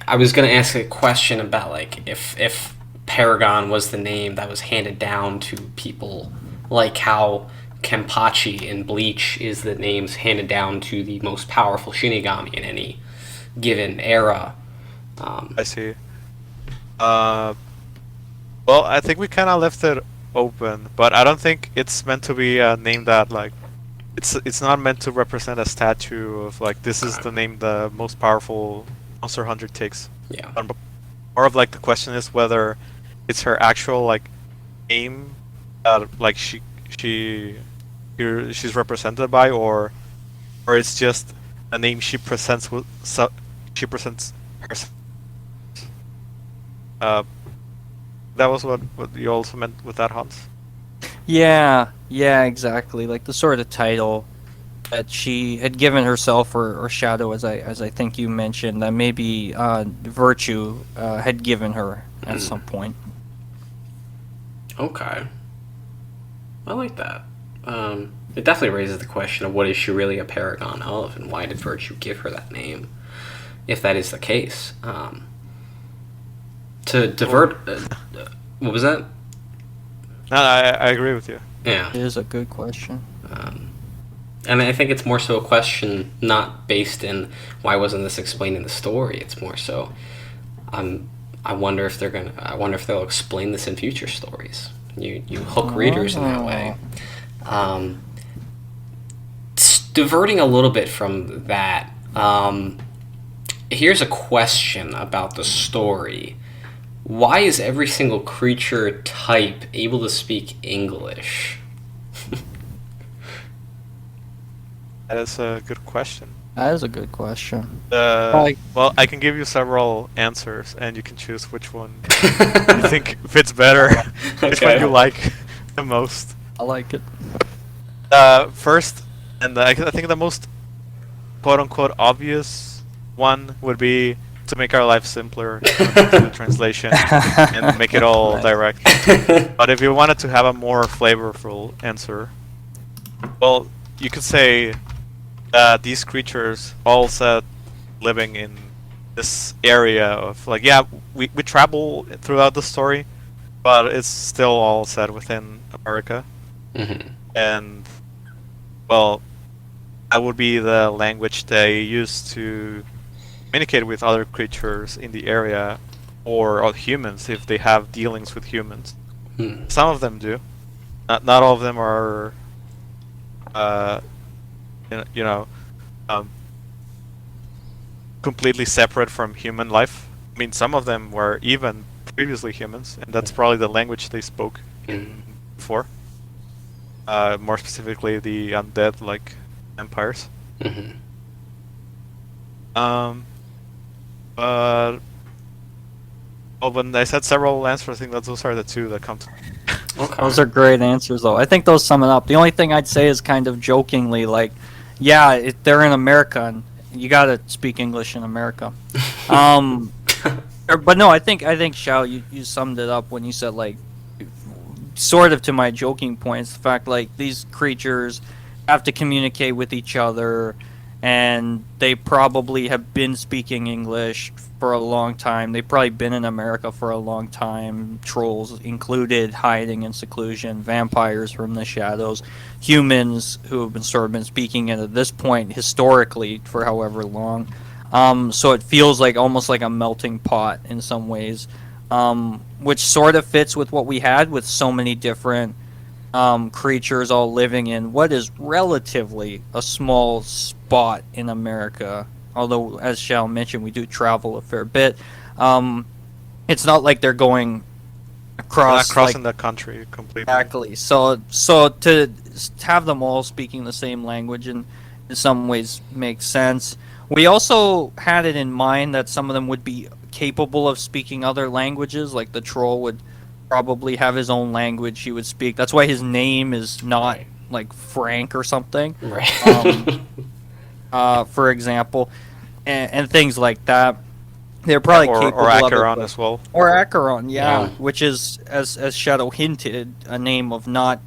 I was gonna ask a question about like if Paragon was the name that was handed down to people, like how Kenpachi in Bleach is the names handed down to the most powerful Shinigami in any given era. I see. Well, I think we kind of left it open, but I don't think it's meant to be a name that like it's not meant to represent a statue of like this is the name the most powerful Monster Hunter takes. Yeah. More of like the question is whether it's her actual like name that like she's represented by, or it's just a name she presents with she presents herself. That was what you also meant with that, Hans? Yeah, exactly. Like the sort of title that she had given herself, or Shadow, as I think you mentioned, that maybe Virtue had given her at some point. Okay. I like that. It definitely raises the question of what is she really a paragon of, and why did Virtue give her that name, if that is the case. To divert... what was that? No, I agree with you. Yeah. It is a good question. And I think it's more so a question not based in why wasn't this explained in the story. It's more so, I wonder if they'll explain this in future stories. You hook readers in that way. Diverting a little bit from that, here's a question about the story. Why is every single creature type able to speak English? That is a good question. That is a good question. Well, I can give you several answers, and you can choose which one you think fits better, which one you like the most. I like it. First, and I think the most quote-unquote obvious one would be to make our life simpler to the translation and make it all direct. But if you wanted to have a more flavorful answer, well, you could say that these creatures all said living in this area of like, yeah, we travel throughout the story, but it's still all set within America. And well, that would be the language they use to communicate with other creatures in the area, or humans if they have dealings with humans. Some of them do. Not all of them are completely separate from human life. I mean, some of them were even previously humans, and that's probably the language they spoke in before. more specifically the undead, like vampires. Hmm. But when I said several answers, I think that those are the two that come to. Okay. Those are great answers, though. I think those sum it up. The only thing I'd say is kind of jokingly, like, yeah, they're in America, and you gotta speak English in America. But no, I think Shao, you summed it up when you said, like, sort of to my joking points, the fact, like, these creatures have to communicate with each other, and they probably have been speaking English for a long time. They've probably been in America for a long time, trolls included, hiding in seclusion, vampires from the shadows, humans who have been speaking it at this point historically for however long. So it feels like almost like a melting pot in some ways, which sort of fits with what we had with so many different creatures all living in what is relatively a small spot in America. Although, as Shao mentioned, we do travel a fair bit. It's not like they're going across, Not crossing the country completely. exactly. So to have them all speaking the same language in some ways makes sense. We also had it in mind that some of them would be capable of speaking other languages, like the troll would probably have his own language he would speak. That's why his name is not like Frank or something, Right. for example, and things like that. They're probably capable or of it, Acheron but- as well. or Acheron, yeah, Yeah. which is, as Shadow hinted, a name of not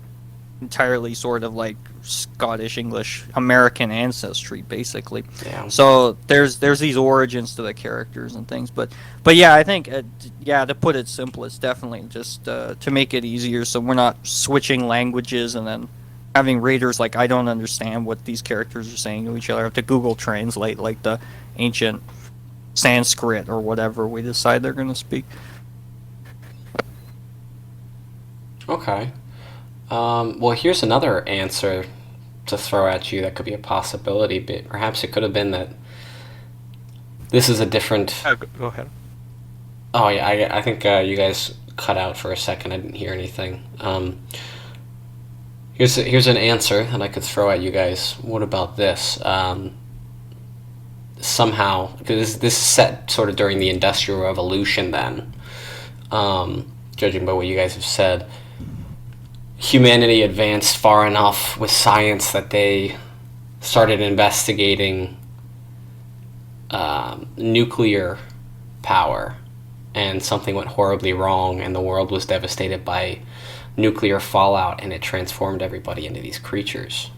entirely sort of like Scottish, English, American ancestry, basically. Yeah. So there's these origins to the characters and things, but yeah, I think to put it simple, it's definitely just to make it easier, so we're not switching languages and then having readers like, I don't understand what these characters are saying to each other. I have to Google translate like the ancient Sanskrit or whatever we decide they're going to speak. Okay. Well, here's another answer to throw at you that could be a possibility, but perhaps it could have been that this is a different... Go ahead. Oh, yeah, I think you guys cut out for a second. I didn't hear anything. Here's an answer that I could throw at you guys. What about this? Somehow, because this is set sort of during the Industrial Revolution then, judging by what you guys have said, humanity advanced far enough with science that they started investigating nuclear power, and something went horribly wrong, and the world was devastated by nuclear fallout, and it transformed everybody into these creatures.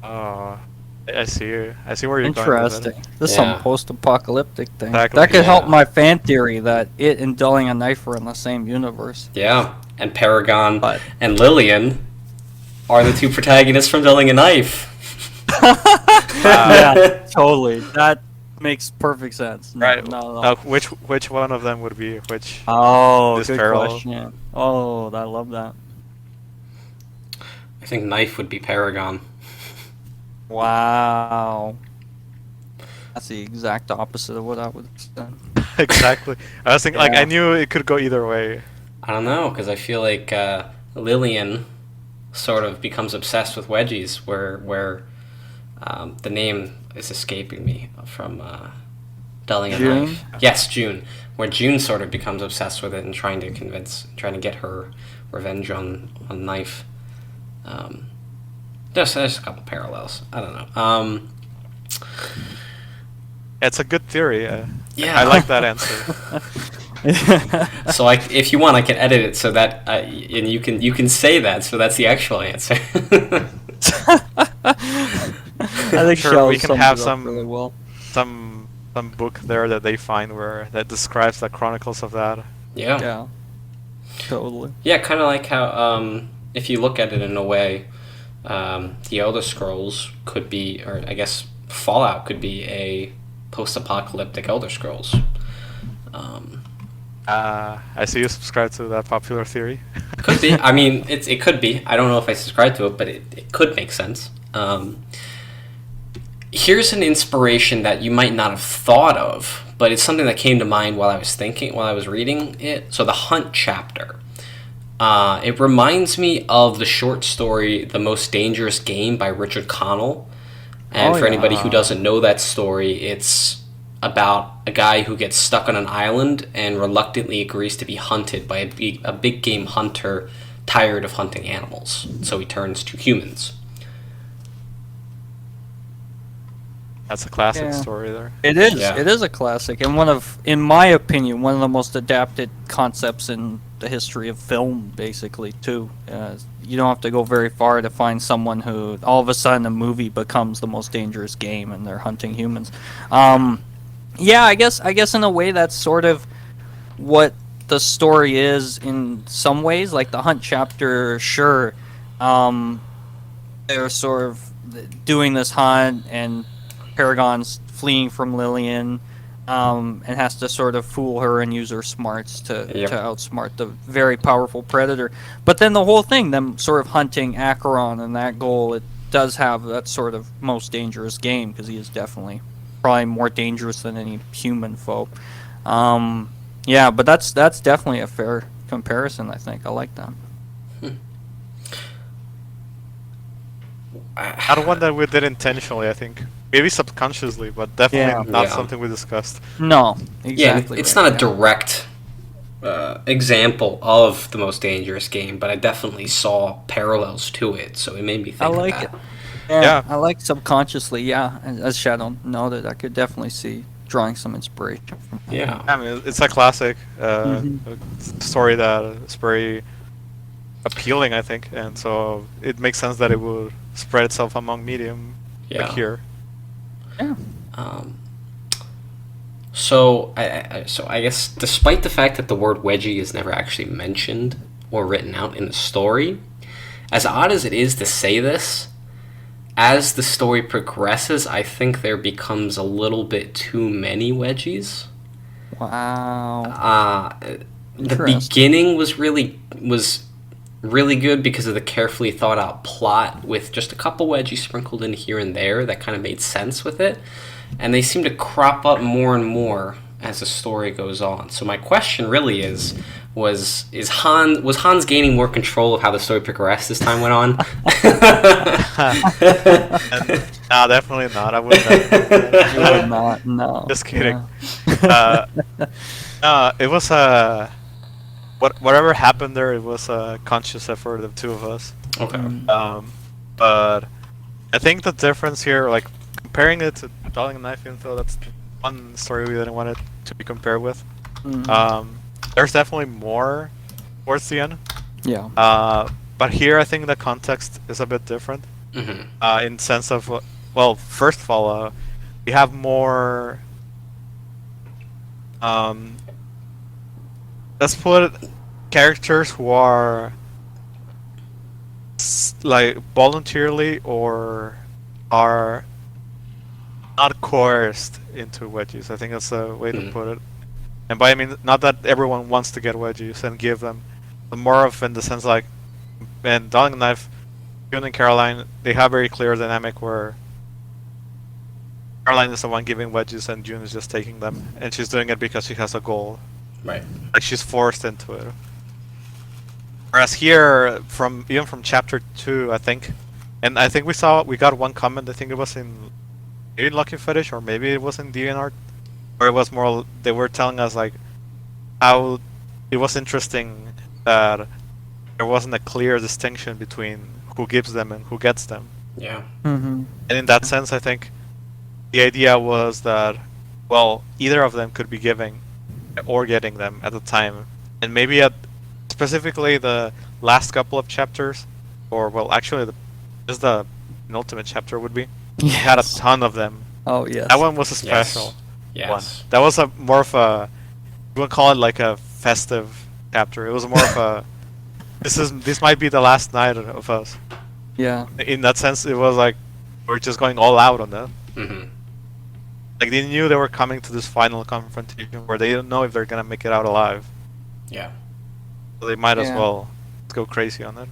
I see where you're going with Interesting. it. This is Yeah. some post-apocalyptic thing. Exactly. That could help Yeah. my fan theory that it and Dulling a Knife are in the same universe. Yeah, and Paragon But- and Lillian are the two protagonists from Dulling a Knife. Yeah, totally. That makes perfect sense. No, Right. no. Now, which one of them would be which? Oh, this good parallel? question. Oh, I love that. I think Knife would be Paragon. Wow. That's the exact opposite of what I would have said. Exactly. I was thinking, like, Yeah. I knew it could go either way. I don't know, because I feel like Lillian sort of becomes obsessed with wedgies, where the name is escaping me from Dulling a June? Knife. Yes, June. Where June sort of becomes obsessed with it and trying to get her revenge on Knife. There's a couple parallels. I don't know. It's a good theory. Yeah. I like that answer. So if you want, I can edit it so that and you can say that, so that's the actual answer. I think Sure, Shell we can sums have it up some- really well. some book there that they find that describes the chronicles of that. Yeah. Yeah. Totally. Yeah, kind of like how, if you look at it in a way, the Elder Scrolls could be, or I guess Fallout could be a post-apocalyptic Elder Scrolls. I see you subscribe to that popular theory. Could be. I mean, it could be. I don't know if I subscribe to it, but it could make sense. Here's an inspiration that you might not have thought of, but it's something that came to mind while I was reading it. So the Hunt chapter. It reminds me of the short story "The Most Dangerous Game" by Richard Connell. And Oh, for anybody who yeah. doesn't know that story, it's about a guy who gets stuck on an island and reluctantly agrees to be hunted by a big game hunter tired of hunting animals. So he turns to humans. That's a classic Yeah. story there. It is. Yeah. It is a classic, and in my opinion, one of the most adapted concepts in the history of film, basically. Too. You don't have to go very far to find someone who all of a sudden a movie becomes the most dangerous game, and they're hunting humans. Yeah, I guess in a way that's sort of what the story is in some ways. Like the Hunt chapter, sure, they're sort of doing this hunt, and Paragon's fleeing from Lillian, and has to sort of fool her and use her smarts to outsmart the very powerful predator. But then the whole thing, them sort of hunting Acheron and that goal, it does have that sort of most dangerous game, because he is definitely probably more dangerous than any human foe. Yeah, but that's definitely a fair comparison, I think. I like that. Not one that we did intentionally, I think. Maybe subconsciously, but definitely not Yeah. something we discussed. No, Yeah, exactly. it's right, not a yeah. direct example of the most dangerous game, but I definitely saw parallels to it, so it made me think I of like that. it. Yeah, Yeah. I like subconsciously, yeah. As Shadow noted, I could definitely see drawing some inspiration from that. Yeah. I mean, it's a classic Mhm. story that is very appealing, I think, and so it makes sense that it would spread itself among medium Yeah. like here. Yeah. So I guess despite the fact that the word wedgie is never actually mentioned or written out in the story, as odd as it is to say this, as the story progresses, I think there becomes a little bit too many wedgies. Wow. The Interesting. beginning was really good because of the carefully thought out plot with just a couple wedgies sprinkled in here and there that kind of made sense with it, and they seem to crop up more and more as the story goes on. So my question really was Hans gaining more control of how the story progressed as time went on? And, no, definitely not. I wouldn't. You would not, no. Just kidding. Yeah. It was whatever happened there. It was a conscious effort of the two of us. Okay. But I think the difference here, like comparing it to Darling and Knife, even though that's one story we didn't want it to be compared with. Mhm. There's definitely more towards the end. Yeah. But here I think the context is a bit different. Mm-hmm. In sense of, well, first of all, we have more. Let's put characters who are like voluntarily or are not coerced into wedgies. I think that's the way to put it. And by I mean not that everyone wants to get wedgies and give them, but more of in the sense like, and Darling and Knife, June and Caroline, they have very clear dynamic where Caroline is the one giving wedgies and June is just taking them, and she's doing it because she has a goal. Right. Like she's forced into it. Whereas here, even from chapter 2, I think, and I think we got one comment. I think it was in maybe Lucky Fetish or maybe it was in DeviantArt, where it was more they were telling us like how it was interesting that there wasn't a clear distinction between who gives them and who gets them. Yeah. Mm-hmm. And in that sense, I think the idea was that, well, either of them could be giving or getting them at the time. And maybe specifically the last couple of chapters, or, well, actually, just the penultimate chapter would be, we had a ton of them. Oh, yes. That one was a special Yes. one. That was more of a, you would call it like a festive chapter. It was more of a, this might be the last night of us. Yeah. In that sense, it was like we're just going all out on that. Mm-hmm. Like they knew they were coming to this final confrontation where they don't know if they're gonna make it out alive. Yeah. So they might as Yeah. well go crazy on it.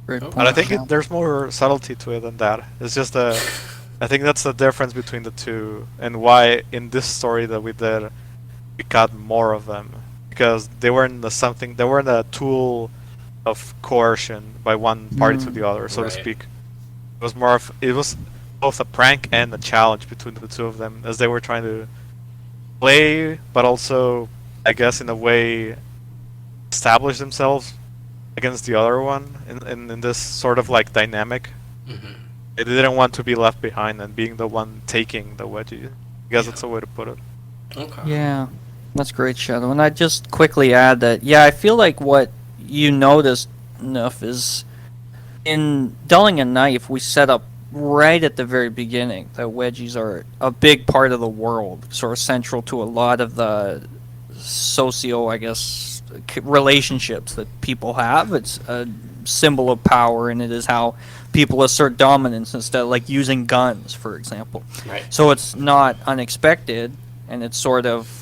Great But point. But I think yeah. there's more subtlety to it than that. It's just I think that's the difference between the two, and why in this story that we did, we got more of them because they weren't a tool of coercion by one party to the other, so Right. to speak. It was both a prank and a challenge between the two of them as they were trying to play, but also, I guess, in a way, establish themselves against the other one in this sort of like dynamic. Hmm. They didn't want to be left behind and being the one taking the wedgie. I guess that's a way to put it. Okay. Yeah, that's great, Shadow. And I'd just quickly add that, yeah, I feel like what you noticed enough is in Dulling a Knife, we set up right at the very beginning that wedgies are a big part of the world, sort of central to a lot of the socio, I guess, relationships that people have. It's a symbol of power, and it is how people assert dominance instead of like using guns, for example. Right. So it's not unexpected, and it's sort of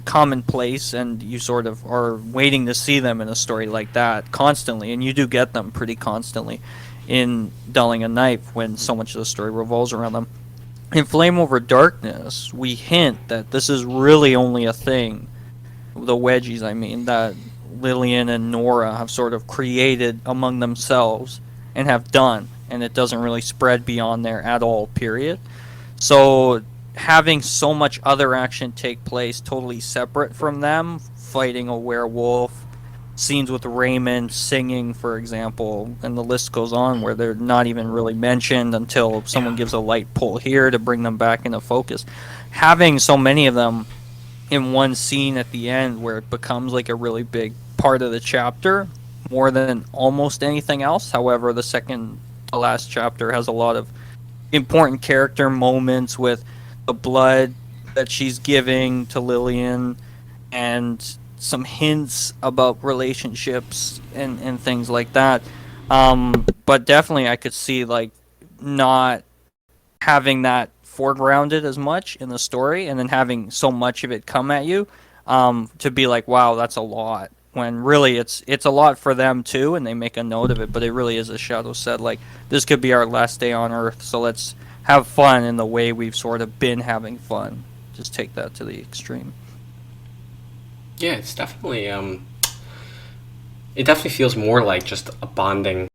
commonplace, and you sort of are waiting to see them in a story like that constantly, and you do get them pretty constantly in Dulling a Knife when so much of the story revolves around them. In Flame Over Darkness, we hint that this is really only a thing, the wedgies, I mean, that Lillian and Nora have sort of created among themselves and have done, and it doesn't really spread beyond there at all, period. So having so much other action take place totally separate from them, fighting a werewolf, scenes with Raymond singing, for example, and the list goes on where they're not even really mentioned until someone gives a light pull here to bring them back into focus. Having so many of them in one scene at the end where it becomes like a really big part of the chapter more than almost anything else. However, the second to last chapter has a lot of important character moments with the blood that she's giving to Lillian and some hints about relationships and things like that. But definitely I could see like not having that foregrounded as much in the story and then having so much of it come at you to be like, wow, that's a lot. When really it's a lot for them too, and they make a note of it, but it really is, as Shadow said, like, this could be our last day on Earth, so let's have fun in the way we've sort of been having fun. Just take that to the extreme. Yeah, it's definitely it definitely feels more like just a bonding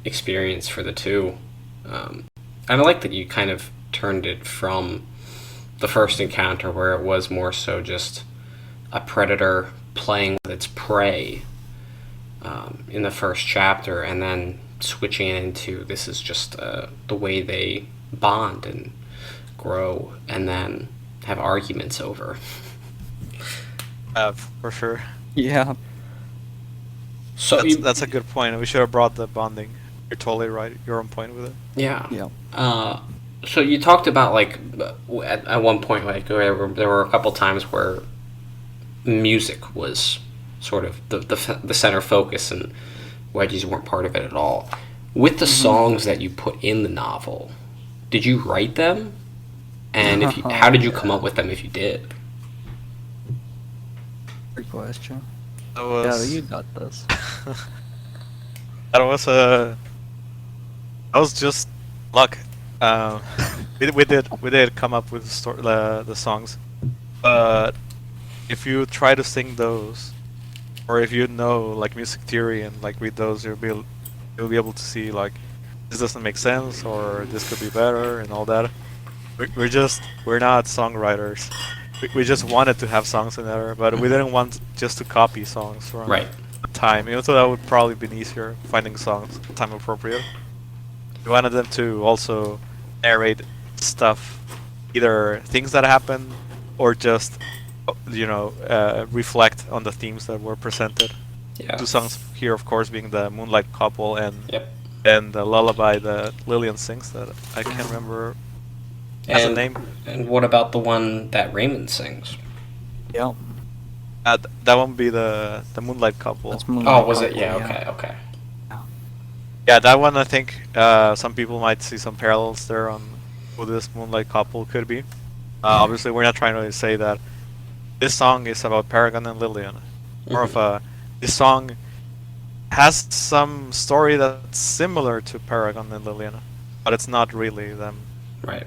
experience for the two. And I like that you kind of turned it from the first encounter where it was more so just a predator playing with its prey in the first chapter, and then switching it into this is just the way they bond and grow and then have arguments over. For sure. Yeah. So That's a good point. We should have brought the bonding. You're totally right. You're on point with it. yeah. Yeah. So you talked about like at one point, like there were a couple times where music was sort of the center focus and wedgies weren't part of it at all. With the songs that you put in the novel, did you write them? And if you, how did you come up with them if you did? Good question. That Yeah, was you got this. that was just luck. We did come up with the songs, but if you try to sing those, or if you know like music theory and like read those, you'll be able to see like this doesn't make sense or this could be better and all that. We're not songwriters. We just wanted to have songs in there, but we didn't want just to copy songs from Right. time. Even though that would probably been easier finding songs time appropriate. We wanted them to also narrate stuff, either things that happen or just reflect on the themes that were presented. Yeah. Two songs here, of course, being the Moonlight Couple Yep. and the lullaby that Lillian sings that I can't remember as a name. And what about the one that Raymond sings? Yeah. That one would be the Moonlight Couple. That's Moonlight Oh, was it? Couple, Yeah. Okay. Yeah, that one I think some people might see some parallels there on who this Moonlight Couple could be. Obviously, we're not trying to say that this song is about Paragon and Lillian. More of a this song has some story that's similar to Paragon and Lillian, but it's not really them. Right.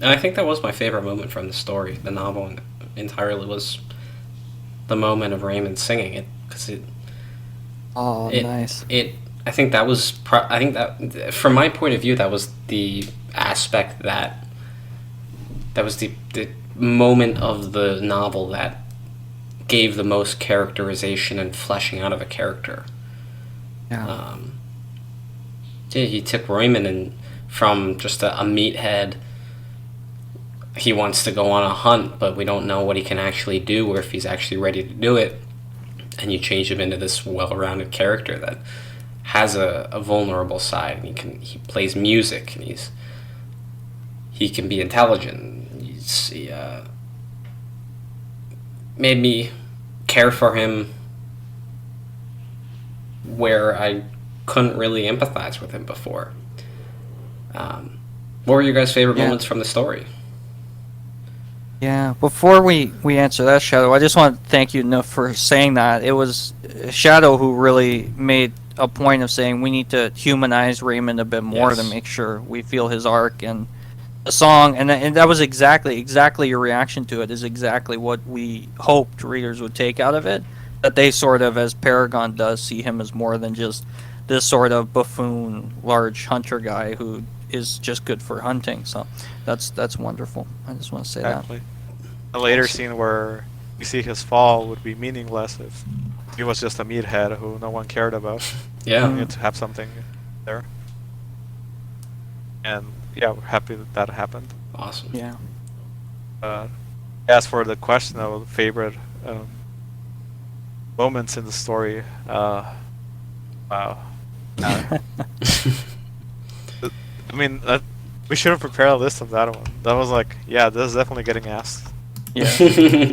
And I think that was my favorite moment from the story. The novel entirely was the moment of Raymond singing it, because Oh, It nice. I think that was I think that from my point of view that was the aspect that was the moment of the novel that gave the most characterization and fleshing out of a character. Yeah. Yeah, he took Royman and from just a meathead, he wants to go on a hunt, but we don't know what he can actually do or if he's actually ready to do it. And you change him into this well-rounded character that has a vulnerable side. And he plays music and he can be intelligent. He made me care for him where I couldn't really empathize with him before. What were your guys' favorite moments from the story? Yeah, before we answer that, Shadow, I just want to thank you enough for saying that. It was Shadow who really made a point of saying we need to humanize Raymond a bit more to make sure we feel his arc and the song, and that was exactly your reaction to it is exactly what we hoped readers would take out of it. That they sort of, as Paragon does, see him as more than just this sort of buffoon, large hunter guy who is just good for hunting. So that's wonderful. I just want to say that. A later scene where we see his fall would be meaningless if he was just a meathead who no one cared about. Yeah. We need to have something there. And yeah, we're happy that happened. Awesome. Yeah. As for the question of favorite moments in the story, wow. I mean, we should have prepared a list of that one. That was like, yeah, this is definitely getting asked. Yeah.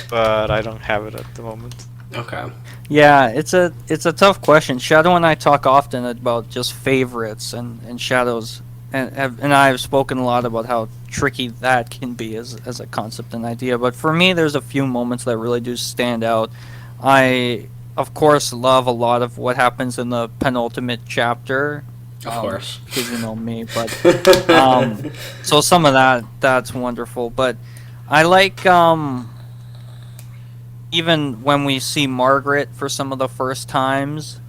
But I don't have it at the moment. Okay. Yeah, it's a tough question. Shadow and I talk often about just favorites and Shadows, and I have spoken a lot about how tricky that can be as a concept and idea. But for me, there's a few moments that really do stand out. I, of course, love a lot of what happens in the penultimate chapter. Of course. Because you know me, but so some of that's wonderful. But I like even when we see Margaret for some of the first times,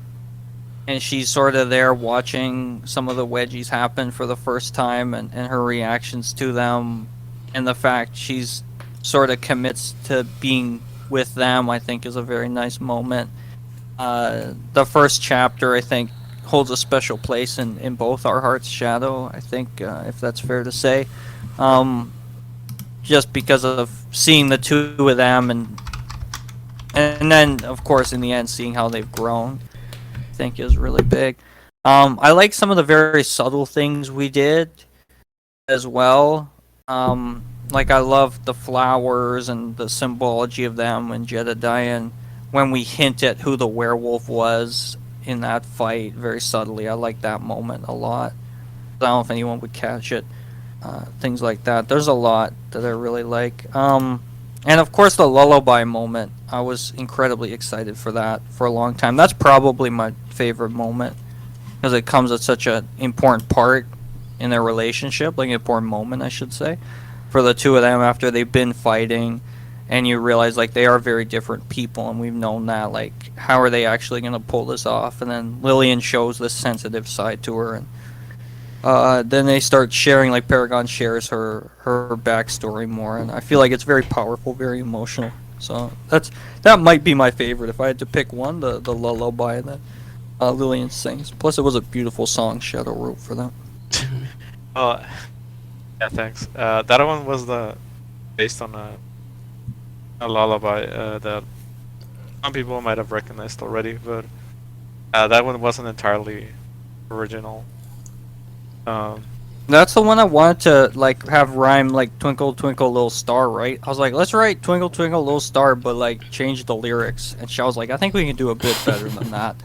and she's sort of there watching some of the wedgies happen for the first time, and her reactions to them, and the fact she's sort of commits to being with them, I think is a very nice moment. The first chapter, I think, holds a special place in both our hearts, Shadow, I think, if that's fair to say. Just because of seeing the two of them, and then, of course, in the end, seeing how they've grown, I think is really big. I like some of the very subtle things we did as well. Like, I love the flowers and the symbology of them and Jedediah, and when we hint at who the werewolf was in that fight very subtly. I like that moment a lot. I don't know if anyone would catch it. Things like that. There's a lot that I really like. And of course the lullaby moment. I was incredibly excited for that for a long time. That's probably my favorite moment because it comes at such an important part in their relationship, like an important moment, I should say, for the two of them after they've been fighting. And you realize, like, they are very different people, and we've known that. Like, how are they actually going to pull this off? And then Lillian shows this sensitive side to her, and then they start sharing, like, Paragon shares her backstory more, and I feel like it's very powerful, very emotional. So that might be my favorite. If I had to pick one, the lullaby that Lillian sings. Plus, it was a beautiful song Shadow wrote for them. Yeah, thanks. That one was based on a lullaby that some people might have recognized already, but that one wasn't entirely original. That's the one I wanted to like have rhyme like Twinkle Twinkle Little Star, right? I was like, let's write Twinkle Twinkle Little Star, but like change the lyrics. And she was like, I think we can do a bit better than that.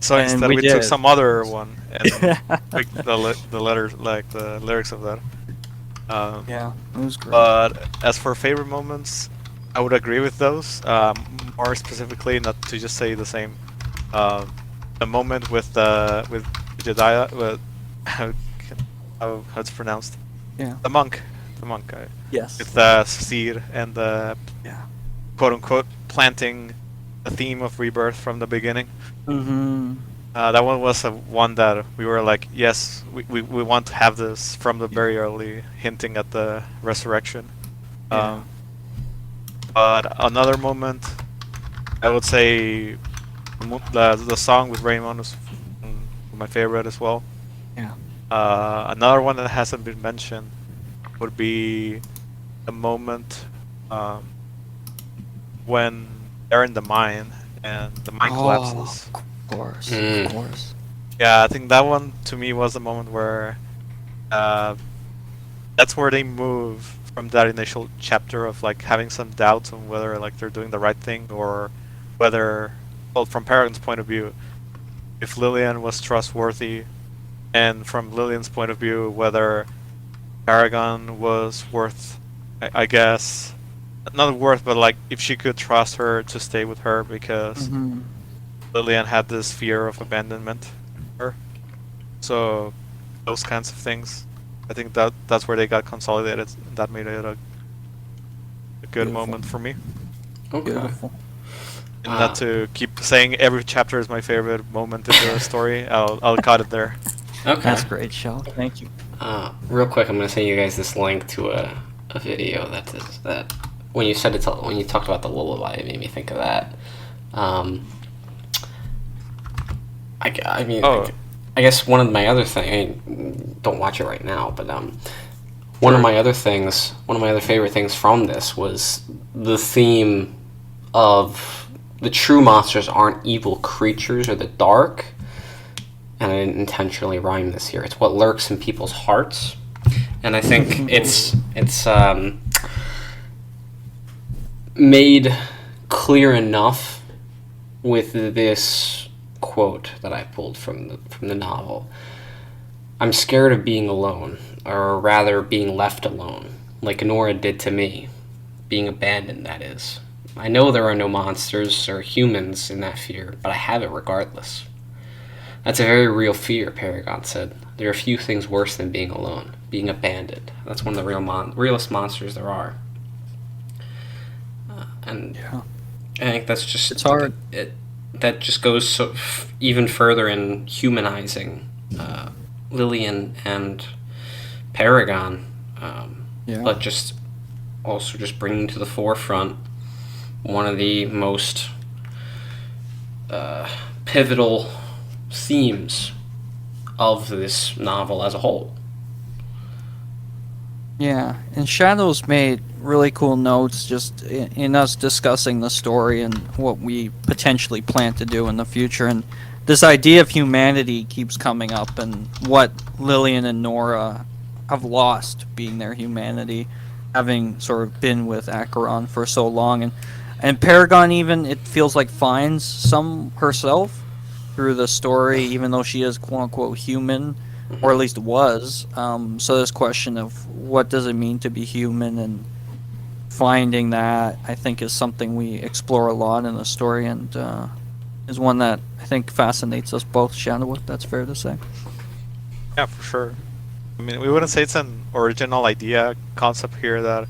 So and instead we took some other one and picked the letters, like the lyrics of that. Yeah, it was great. But as for favorite moments, I would agree with those. More specifically, not to just say the same. The moment with Jedediah, with how it's pronounced. Yeah. The monk. Yes. With the seed and the yeah. quote unquote planting the theme of rebirth from the beginning. Mm-hmm. That one was one that we were like, yes, we want to have this from the very early, hinting at the resurrection. Yeah. But another moment, I would say the song with Raymond was my favorite as well. Yeah. Another one that hasn't been mentioned would be the moment when they're in the mine and the mine collapses. Of course. Mm. Of course. Yeah, I think that one to me was the moment where that's where they move from that initial chapter of like having some doubts on whether like they're doing the right thing or whether, well, from Paragon's point of view, if Lillian was trustworthy, and from Lillian's point of view, whether Paragon was worth, I guess, not worth, but like if she could trust her to stay with her because Mm-hmm. Lillian had this fear of abandonment. Her, so those kinds of things. I think that's where they got consolidated. That made it a good Beautiful. moment for me. Okay. Beautiful. And not to keep saying every chapter is my favorite moment in the story. I'll cut it there. Okay. That's great, Shell. Thank you. Real quick, I'm gonna send you guys this link to a video that when you said when you talked about the lullaby, it made me think of that. I mean, Oh. I guess one of my other things. I mean, don't watch it right now, but one of my other favorite things from this was the theme of the true monsters aren't evil creatures or the dark. And I didn't intentionally rhyme this here. It's what lurks in people's hearts, and I think it's made clear enough with this quote that I pulled from the novel. I'm scared of being alone, or rather being left alone, like Nora did to me. Being abandoned, that is. I know there are no monsters or humans in that fear, but I have it regardless. That's a very real fear, Paragon said. There are few things worse than being alone, being abandoned. That's one of the realest monsters there are. And Yeah. I think that's just... It's hard. That just goes even further in humanizing Lillian and Paragon. Yeah. But just also just bringing to the forefront one of the most pivotal themes of this novel as a whole. Yeah, and Shadow's made really cool notes just in us discussing the story and what we potentially plan to do in the future. And this idea of humanity keeps coming up, and what Lillian and Nora have lost being their humanity, having sort of been with Acheron for so long. And Paragon even, it feels like, finds some herself through the story, even though she is quote-unquote human, or at least was. So this question of what does it mean to be human, and finding that, I think, is something we explore a lot in the story, and is one that I think fascinates us both, Shadow, if that's fair to say. Yeah, for sure. I mean, we wouldn't say it's an original idea, concept here that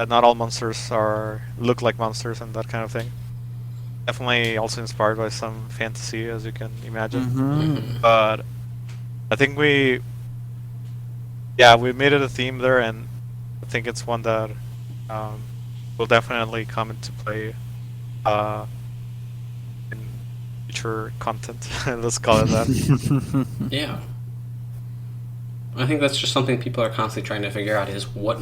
not all monsters look like monsters and that kind of thing. Definitely also inspired by some fantasy, as you can imagine. Mm-hmm. But I think we made it a theme there, and I think it's one that will definitely come into play in future content. Let's call it that. Yeah. I think that's just something people are constantly trying to figure out is what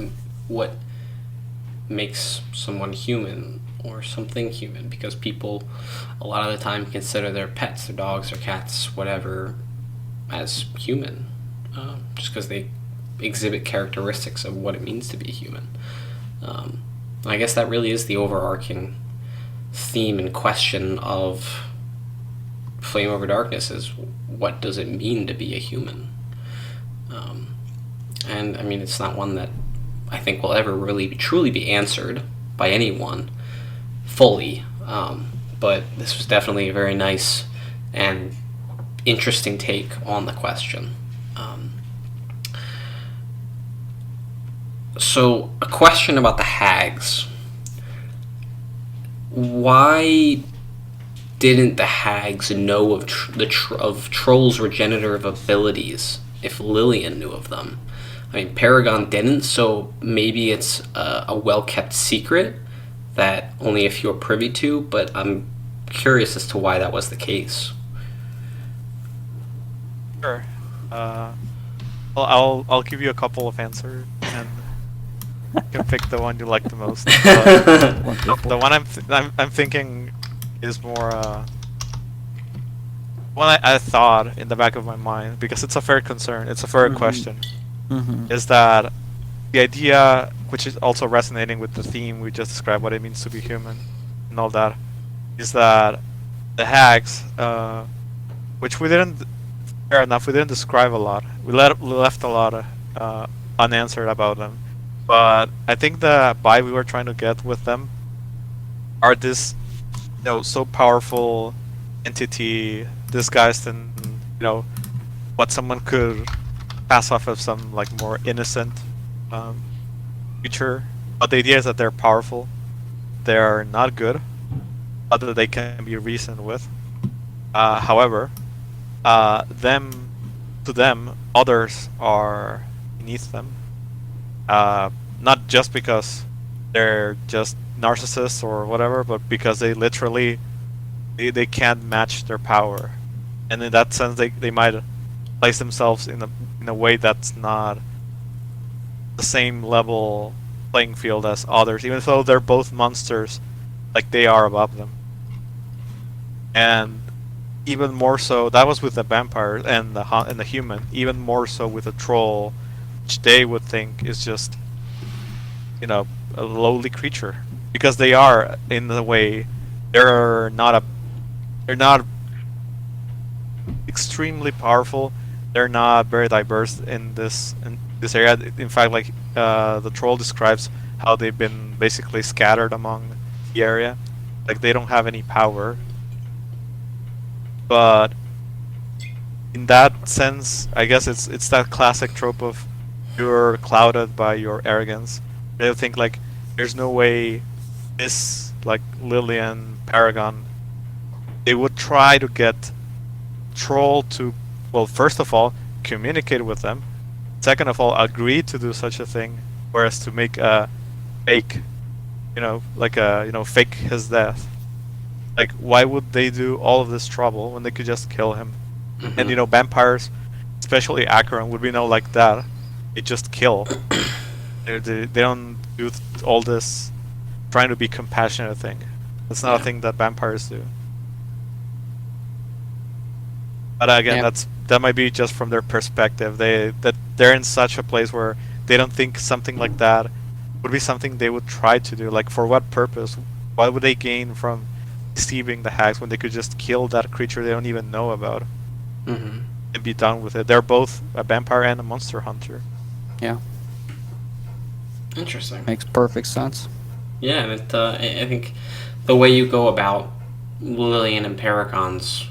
makes someone human or something human, because people a lot of the time consider their pets, their dogs, their cats, whatever, as human, just because they exhibit characteristics of what it means to be human. I guess that really is the overarching theme and question of Flame Over Darkness, is what does it mean to be a human? And I mean, it's not one that I think will ever really truly be answered by anyone fully, but this was definitely a very nice and interesting take on the question. So, a question about the hags. Why didn't the hags know of of Troll's regenerative abilities if Lillian knew of them? I mean, Paragon didn't, so maybe it's a well-kept secret that only a few are privy to, but I'm curious as to why that was the case. Sure. I'll give you a couple of answers, and you can pick the one you like the most. The one I'm thinking is more one I thought in the back of my mind, because it's a fair concern, it's a fair question. Is that the idea, which is also resonating with the theme we just described, what it means to be human and all that, is that the hags, which we didn't, fair enough, we didn't describe a lot. We left a lot unanswered about them. But I think the vibe we were trying to get with them are this, so powerful entity disguised in, what someone could pass off as some like more innocent creature. But the idea is that they're powerful, they're not good, but that they can be reasoned with. However, to them, others are beneath them. Not just because they're just narcissists or whatever, but because they literally they can't match their power, and in that sense, they might place themselves in a way that's not the same level playing field as others, even though they're both monsters, like they are above them. And even more so, that was with the vampire and the human. Even more so with the troll, which they would think is just, a lowly creature, because they are, in a way, they're not extremely powerful. They're not very diverse in this area. In fact, like the troll describes how they've been basically scattered among the area, like they don't have any power. But in that sense, I guess it's that classic trope of you're clouded by your arrogance. They think like there's no way this, like Lillian, Paragon, they would try to get Troll to, well, first of all, communicate with them. Second of all, agree to do such a thing, whereas to make a fake, fake his death. Like, why would they do all of this trouble when they could just kill him? And vampires, especially Acheron, would be like that. They just kill. They don't do all this trying to be compassionate thing. That's not a thing that vampires do. But again, that might be just from their perspective. They're in such a place where they don't think something like that would be something they would try to do. Like, for what purpose? What would they gain from deceiving the hags when they could just kill that creature they don't even know about and be done with it? They're both a vampire and a monster hunter. Yeah. Interesting. Makes perfect sense. Yeah, and I think the way you go about Lillian and Paragon's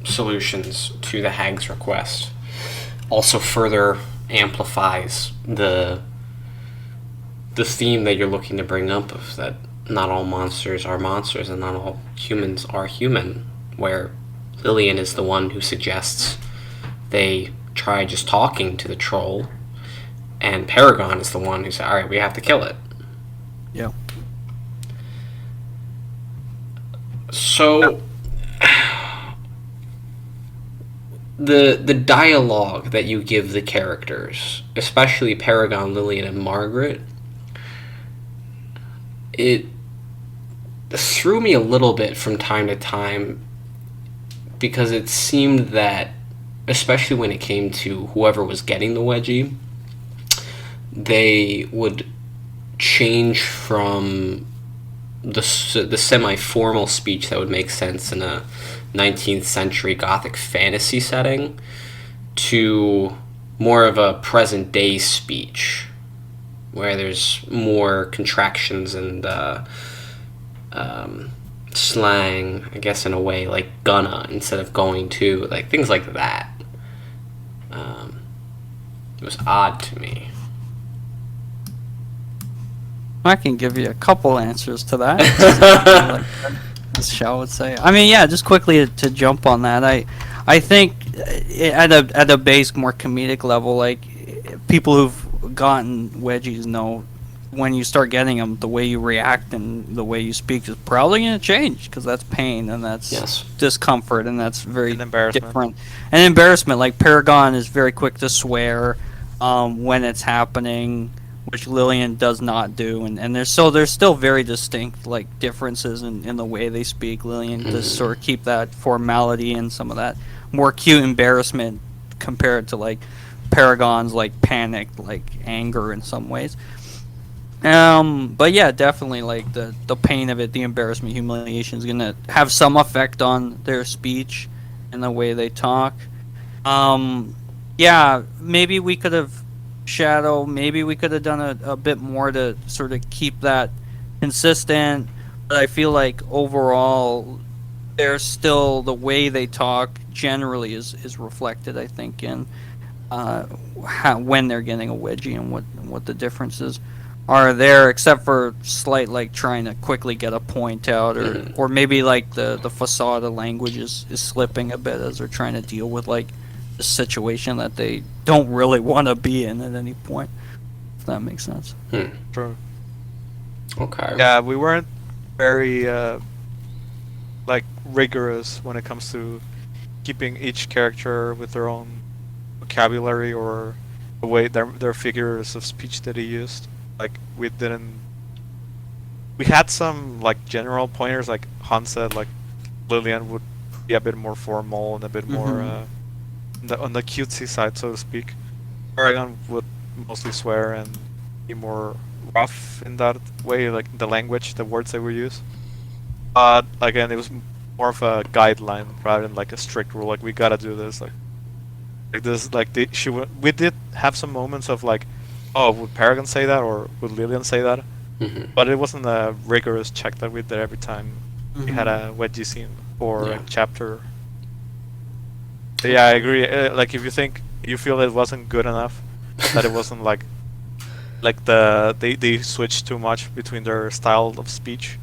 solutions to the hag's request also further amplifies the theme that you're looking to bring up, of that not all monsters are monsters and not all humans are human, where Lillian is the one who suggests they try just talking to the troll, and Paragon is the one who said, alright, we have to kill it. Yeah. So the dialogue that you give the characters, especially Paragon, Lillian, and Margaret, it threw me a little bit from time to time, because it seemed that, especially when it came to whoever was getting the wedgie, they would change from the semi-formal speech that would make sense in a 19th century Gothic fantasy setting to more of a present-day speech, where there's more contractions and slang, I guess, in a way, like gonna instead of going to, like things like that. It was odd to me. I can give you a couple answers to that. as Shao would say. I mean, yeah, just quickly to jump on that, I think at a base, more comedic level, like people who've gotten wedgies know when you start getting them, the way you react and the way you speak is probably going to change because that's pain and that's discomfort and that's very different. And embarrassment, like Paragon is very quick to swear when it's happening, which Lillian does not do, and there's still very distinct like differences in the way they speak. Lillian does sort of keep that formality and some of that more cute embarrassment compared to like Paragon's like panic, like anger in some ways. But yeah, definitely like the pain of it, the embarrassment, humiliation is gonna have some effect on their speech and the way they talk. Yeah, maybe we could have maybe we could have done a bit more to sort of keep that consistent. But I feel like overall, they're still the way they talk generally is reflected, I think, in when they're getting a wedgie and what the differences are there, except for slight like trying to quickly get a point out, or maybe like the facade of language is slipping a bit as they're trying to deal with like the situation that they don't really want to be in at any point. If that makes sense. True. Okay. Yeah, we weren't very like rigorous when it comes to keeping each character with their own vocabulary or the way their figures of speech that he used. Like we had some like general pointers, like Hans said, like Lillian would be a bit more formal and a bit more on the cutesy side, so to speak. Paragon would mostly swear and be more rough in that way, like the language, the words they would use. But again, it was more of a guideline rather than like a strict rule. Like we gotta do this, like this, like we did have some moments of like, oh, would Paragon say that or would Lillian say that? But it wasn't a rigorous check that we did every time we had a wedgie scene or a chapter. So yeah, I agree. Like if you feel it wasn't good enough, that it wasn't like they switched too much between their style of speech.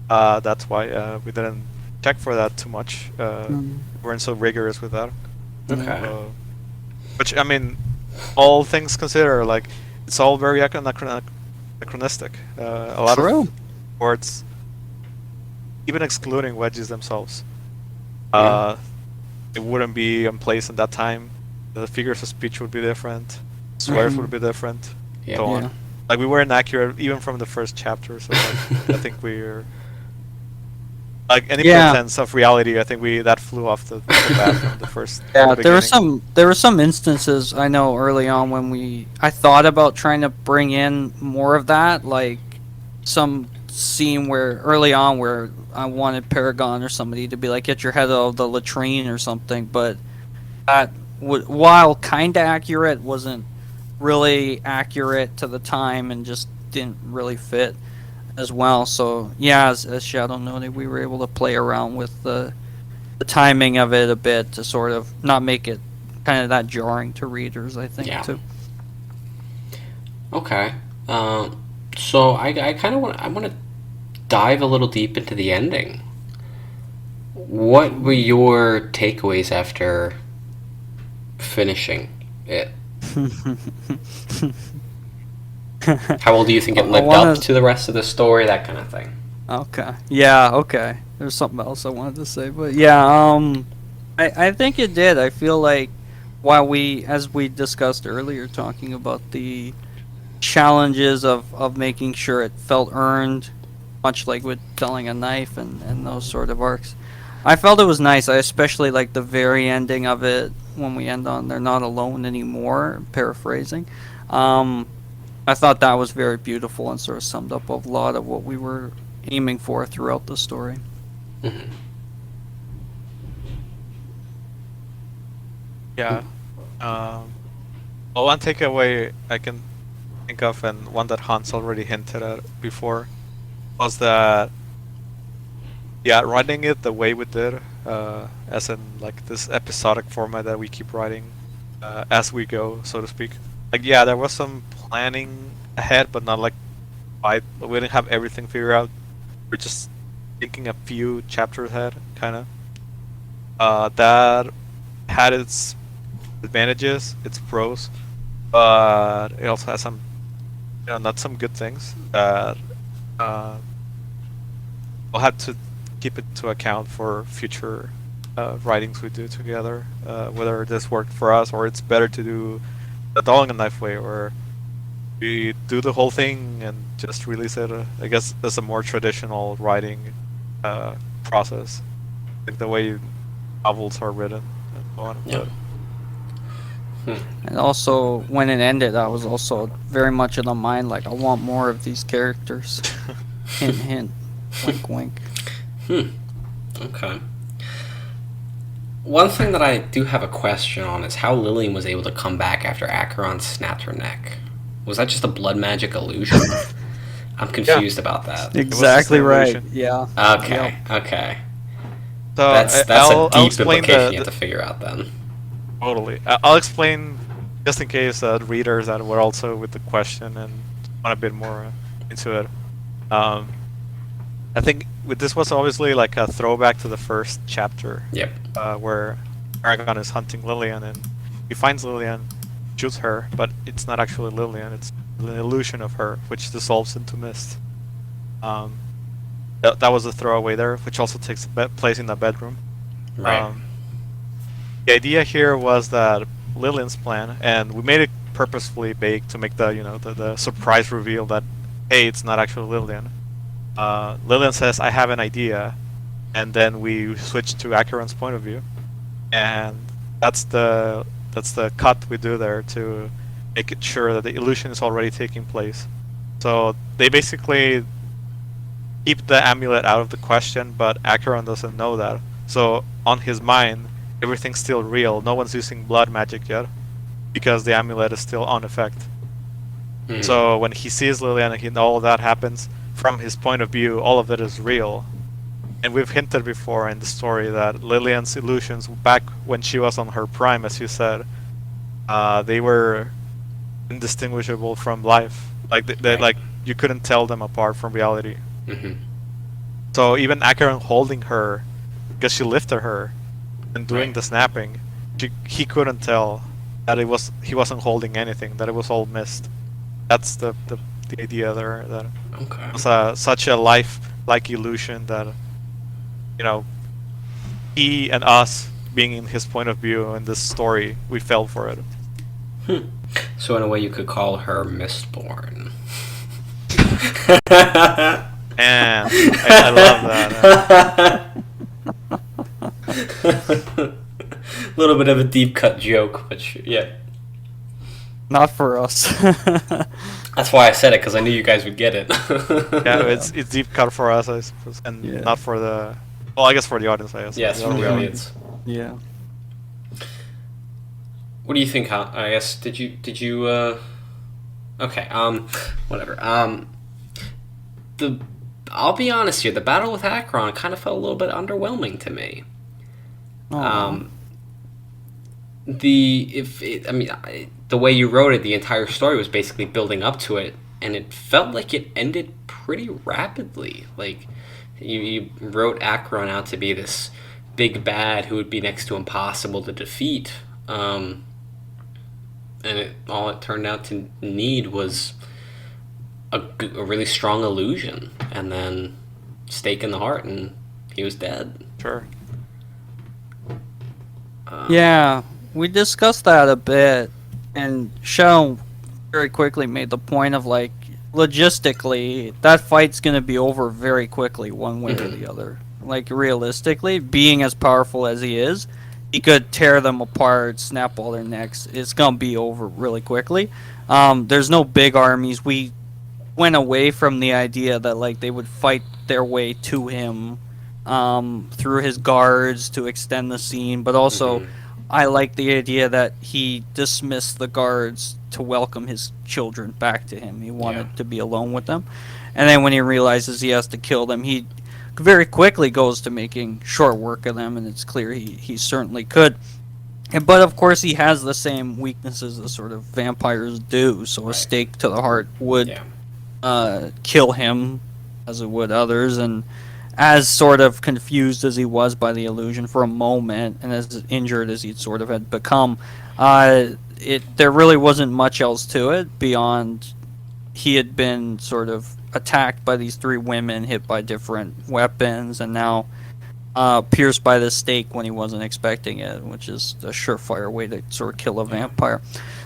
That's why we didn't check for that too much. We weren't so rigorous with that. Okay. Which I mean, all things considered, like it's all very anachronistic. A lot of words, even excluding wedgies themselves, it wouldn't be in place in that time. The figures of speech would be different. Swears would be different. So on. Like we weren't accurate even from the first chapter. So like, I think we're like any pretense of reality. I think that flew off the bat from the first. Yeah, there were some instances I know early on when I thought about trying to bring in more of that, like some scene where early on where I wanted Paragon or somebody to be like, get your head out of the latrine or something, but that while kind of accurate, wasn't really accurate to the time and just didn't really fit as well. So yeah, as Shadow noted, we were able to play around with the timing of it a bit to sort of not make it kind of that jarring to readers, I think, too. Okay. So I kind of want to dive a little deep into the ending. What were your takeaways after finishing it? How well do you think it lived up to the rest of the story? That kind of thing. Okay. Yeah. Okay. There's something else I wanted to say, but yeah. I think it did. I feel like as we discussed earlier, talking about the challenges of making sure it felt earned, much like with telling a knife and those sort of arcs. I felt it was nice. I especially like the very ending of it when we end on "They're not alone anymore," paraphrasing. I thought that was very beautiful and sort of summed up a lot of what we were aiming for throughout the story. Yeah. One takeaway I can think of, and one that Hans already hinted at before, was that writing it the way we did, as in like this episodic format that we keep writing as we go, so to speak. Like there was some planning ahead, but not like we didn't have everything figured out. We're just thinking a few chapters ahead, kind of. That had its advantages, its pros, but it also has some, not some good things that we'll have to keep it to account for future writings we do together. Whether this worked for us or it's better to do the Dog and Knife way, where we do the whole thing and just release it. I guess there's a more traditional writing process, like the way novels are written and so on. Yeah. And also, when it ended, I was also very much in the mind like, I want more of these characters. Hint, hint. Wink, wink. Okay. One thing that I do have a question on is how Lillian was able to come back after Acheron snapped her neck. Was that just a blood magic illusion? I'm confused about that. Exactly right. illusion. Yeah. Okay, okay. So That's I'll a deep explain implication you have to figure out then. Totally. I'll explain just in case readers that were also with the question and want a bit more into it. I think this was obviously like a throwback to the first chapter. Yep. Where Paragon is hunting Lillian and he finds Lillian, shoots her, but it's not actually Lillian, it's an illusion of her, which dissolves into mist. That was a throwaway there, which also takes place in the bedroom. Right. The idea here was that Lillian's plan, and we made it purposefully vague to make the surprise reveal that, hey, it's not actually Lillian. Lillian says, I have an idea, and then we switch to Acheron's point of view, and that's the cut we do there to make it sure that the illusion is already taking place. So they basically keep the amulet out of the question, but Acheron doesn't know that. So on his mind, everything's still real. No one's using blood magic yet, because the amulet is still on effect. So when he sees Lillian and all of that happens, from his point of view, all of it is real. And we've hinted before in the story that Lillian's illusions, back when she was on her prime, as you said, they were indistinguishable from life. Like like you couldn't tell them apart from reality. So even Acheron holding her, because she lifted her, and doing the snapping, he couldn't tell that he wasn't holding anything, that it was all mist. That's the idea there. That it was such a life-like illusion that, he and us, being in his point of view in this story, we fell for it. So in a way, you could call her Mistborn. And I love that. A little bit of a deep cut joke, but yeah. Not for us. That's why I said it, because I knew you guys would get it. Yeah, it's deep cut for us, I suppose, and not for the. Well, I guess for the audience, I guess. Yes, for the audience. Yeah. What do you think? I guess did you? Okay. Whatever. I'll be honest here. The battle with Acheron kind of felt a little bit underwhelming to me. The way you wrote it, the entire story was basically building up to it, and it felt like it ended pretty rapidly. Like you wrote Acheron out to be this big bad who would be next to impossible to defeat, and all it turned out to need was a really strong illusion, and then stake in the heart, and he was dead. Sure. Yeah, we discussed that a bit, and Shadow very quickly made the point of, like, logistically, that fight's going to be over very quickly, one way or the other. Like, realistically, being as powerful as he is, he could tear them apart, snap all their necks. It's going to be over really quickly. There's no big armies. We went away from the idea that, like, they would fight their way to him through his guards to extend the scene, but also I like the idea that he dismissed the guards to welcome his children back to him. He wanted to be alone with them, and then when he realizes he has to kill them, he very quickly goes to making short work of them, and it's clear he certainly could. But of course he has the same weaknesses as sort of vampires do, so a stake to the heart would kill him as it would others, and as sort of confused as he was by the illusion for a moment, and as injured as he sort of had become, there really wasn't much else to it beyond he had been sort of attacked by these three women, hit by different weapons, and now pierced by the stake when he wasn't expecting it, which is a surefire way to sort of kill a vampire.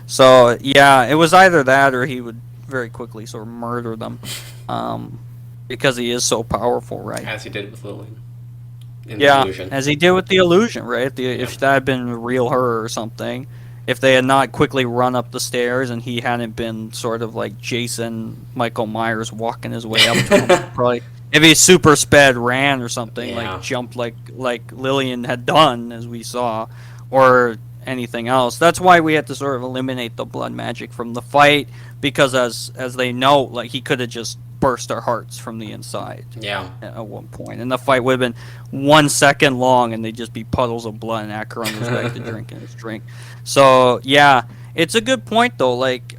So yeah, it was either that or he would very quickly sort of murder them, because he is so powerful, right? As he did with Lillian. In Yeah, the illusion. as he did with the illusion, right? If that had been real her or something, if they had not quickly run up the stairs and he hadn't been sort of like Jason Michael Myers walking his way up to him, probably if he super sped ran or something, Yeah. like jumped like Lillian had done, as we saw, or anything else. That's why we had to sort of eliminate the blood magic from the fight, because as they know, like he could have just burst our hearts from the inside Yeah. at one point, and the fight would have been 1 second long, and they'd just be puddles of blood, and Acheron was back to drinking his drink. So yeah, it's a good point though. Like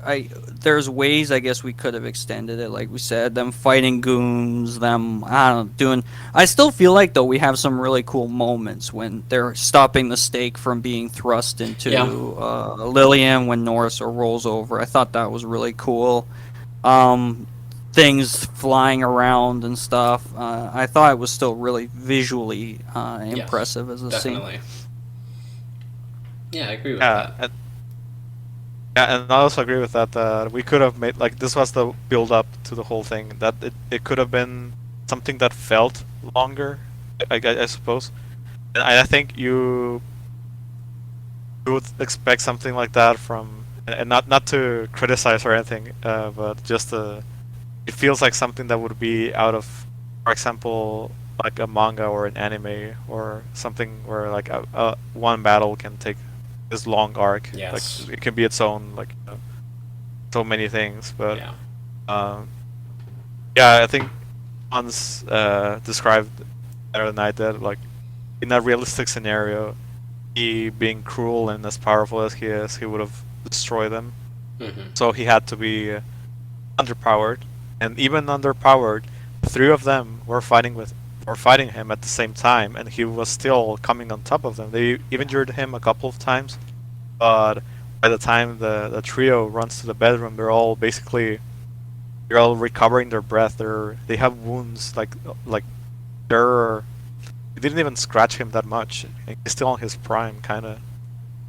there's ways I guess we could have extended it, like we said, them fighting goons, them I still feel like though we have some really cool moments when they're stopping the stake from being thrust into Lillian when Norris rolls over. I thought that was really cool. Things flying around and stuff. I thought it was still really visually impressive as a Definitely. scene. Yeah, I agree with that. And I also agree with that. That we could have made, like, this was the build up to the whole thing. That it could have been something that felt longer, I suppose. And I think you would expect something like that from, and not to criticize or anything, but just it feels like something that would be out of, for example, like a manga or an anime or something where like one battle can take this long arc. Yes. Like it can be its own, like, so many things. But I think Hans described better than I did. Like in a realistic scenario, he being cruel and as powerful as he is, he would have destroyed them. Mm-hmm. So he had to be underpowered, and even underpowered, three of them were fighting him at the same time, and he was still coming on top of them. They injured him a couple of times, but by the time the trio runs to the bedroom, they're all recovering their breath. They have wounds like they didn't even scratch him that much. He's still in his prime, kind of.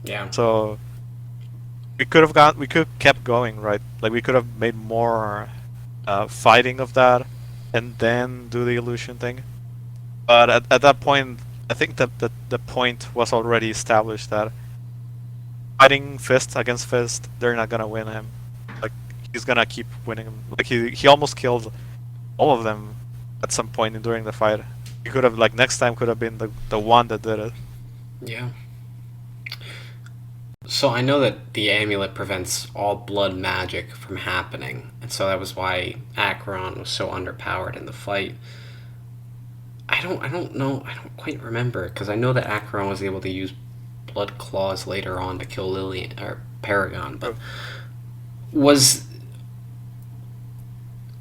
Yeah. So we could have kept going, right? Like we could have made more fighting of that, and then do the illusion thing. But at that point, I think that the point was already established that fighting fist against fist, they're not gonna win him. Like he's gonna keep winning him. Like he almost killed all of them at some point during the fight. He could have, like, next time could have been the one that did it. Yeah. So I know that the amulet prevents all blood magic from happening, and so that was why Acheron was so underpowered in the fight. I don't know. I don't quite remember, because I know that Acheron was able to use blood claws later on to kill Lillian or Paragon, but was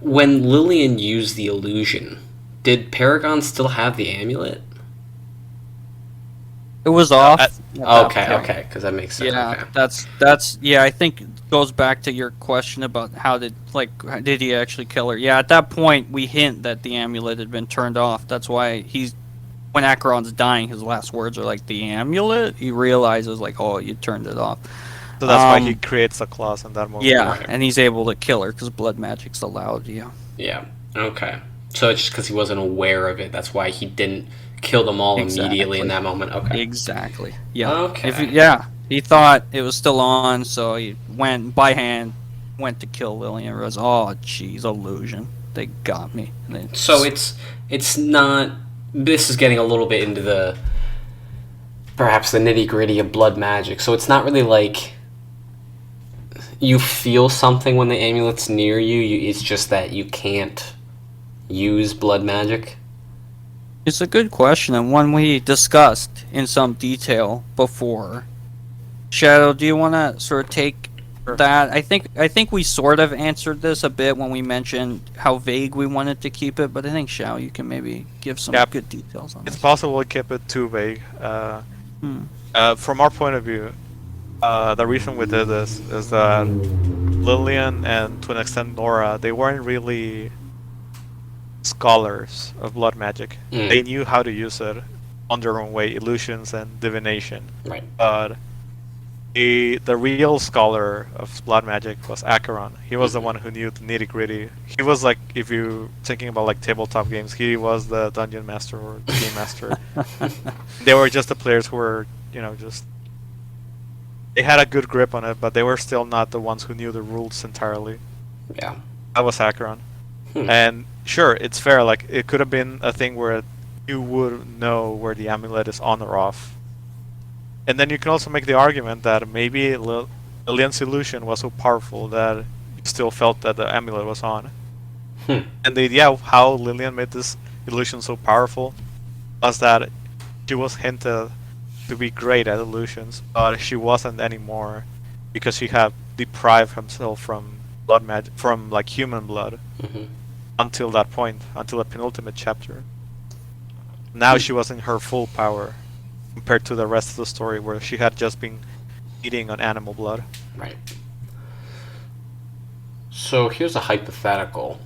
when Lillian used the illusion, did Paragon still have the amulet? It was off. Okay, because that makes sense. Yeah, okay. that's yeah. I think it goes back to your question about did he actually kill her? Yeah, at that point we hint that the amulet had been turned off. That's why when Acheron's dying, his last words are like, "The amulet." He realizes like, "Oh, you turned it off." So that's why he creates the claws in that moment. Yeah, Right. and he's able to kill her because blood magic's allowed. Yeah. Yeah. Okay. So it's just because he wasn't aware of it. That's why he didn't kill them all immediately in that moment. Okay. Exactly. Yeah. Okay. He thought it was still on, so he went by hand, went to kill Lillian. And realized, oh, jeez, illusion. They got me. So it's not. This is getting a little bit into perhaps the nitty gritty of blood magic. So it's not really like you feel something when the amulet's near you. It's just that you can't use blood magic. It's a good question, and one we discussed in some detail before. Shadow, do you want to sort of take that. I think we sort of answered this a bit when we mentioned how vague we wanted to keep it, but I think Xiao, you can maybe give some Yep. good details on It's this. possible to keep it too vague. Hmm. From our point of view, the reason we did this is that Lillian and to an extent Nora, they weren't really scholars of blood magic. Mm. They knew how to use it on their own way, illusions and divination. Right. But the real scholar of blood magic was Acheron. He was the one who knew the nitty gritty. He was like, if you thinking about like tabletop games, he was the dungeon master or the game master. They were just the players who were, just they had a good grip on it, but they were still not the ones who knew the rules entirely. Yeah. That was Acheron. Hmm. And sure, it's fair. Like it could have been a thing where you would know where the amulet is on or off. And then you can also make the argument that maybe Lillian's illusion was so powerful that you still felt that the amulet was on. Hmm. And how Lillian made this illusion so powerful was that she was hinted to be great at illusions, but she wasn't anymore because she had deprived herself from blood magic, from like human blood, Mm-hmm. until that point, until the penultimate chapter. Now she was in her full power compared to the rest of the story where she had just been eating on animal blood. Right. So here's a hypothetical.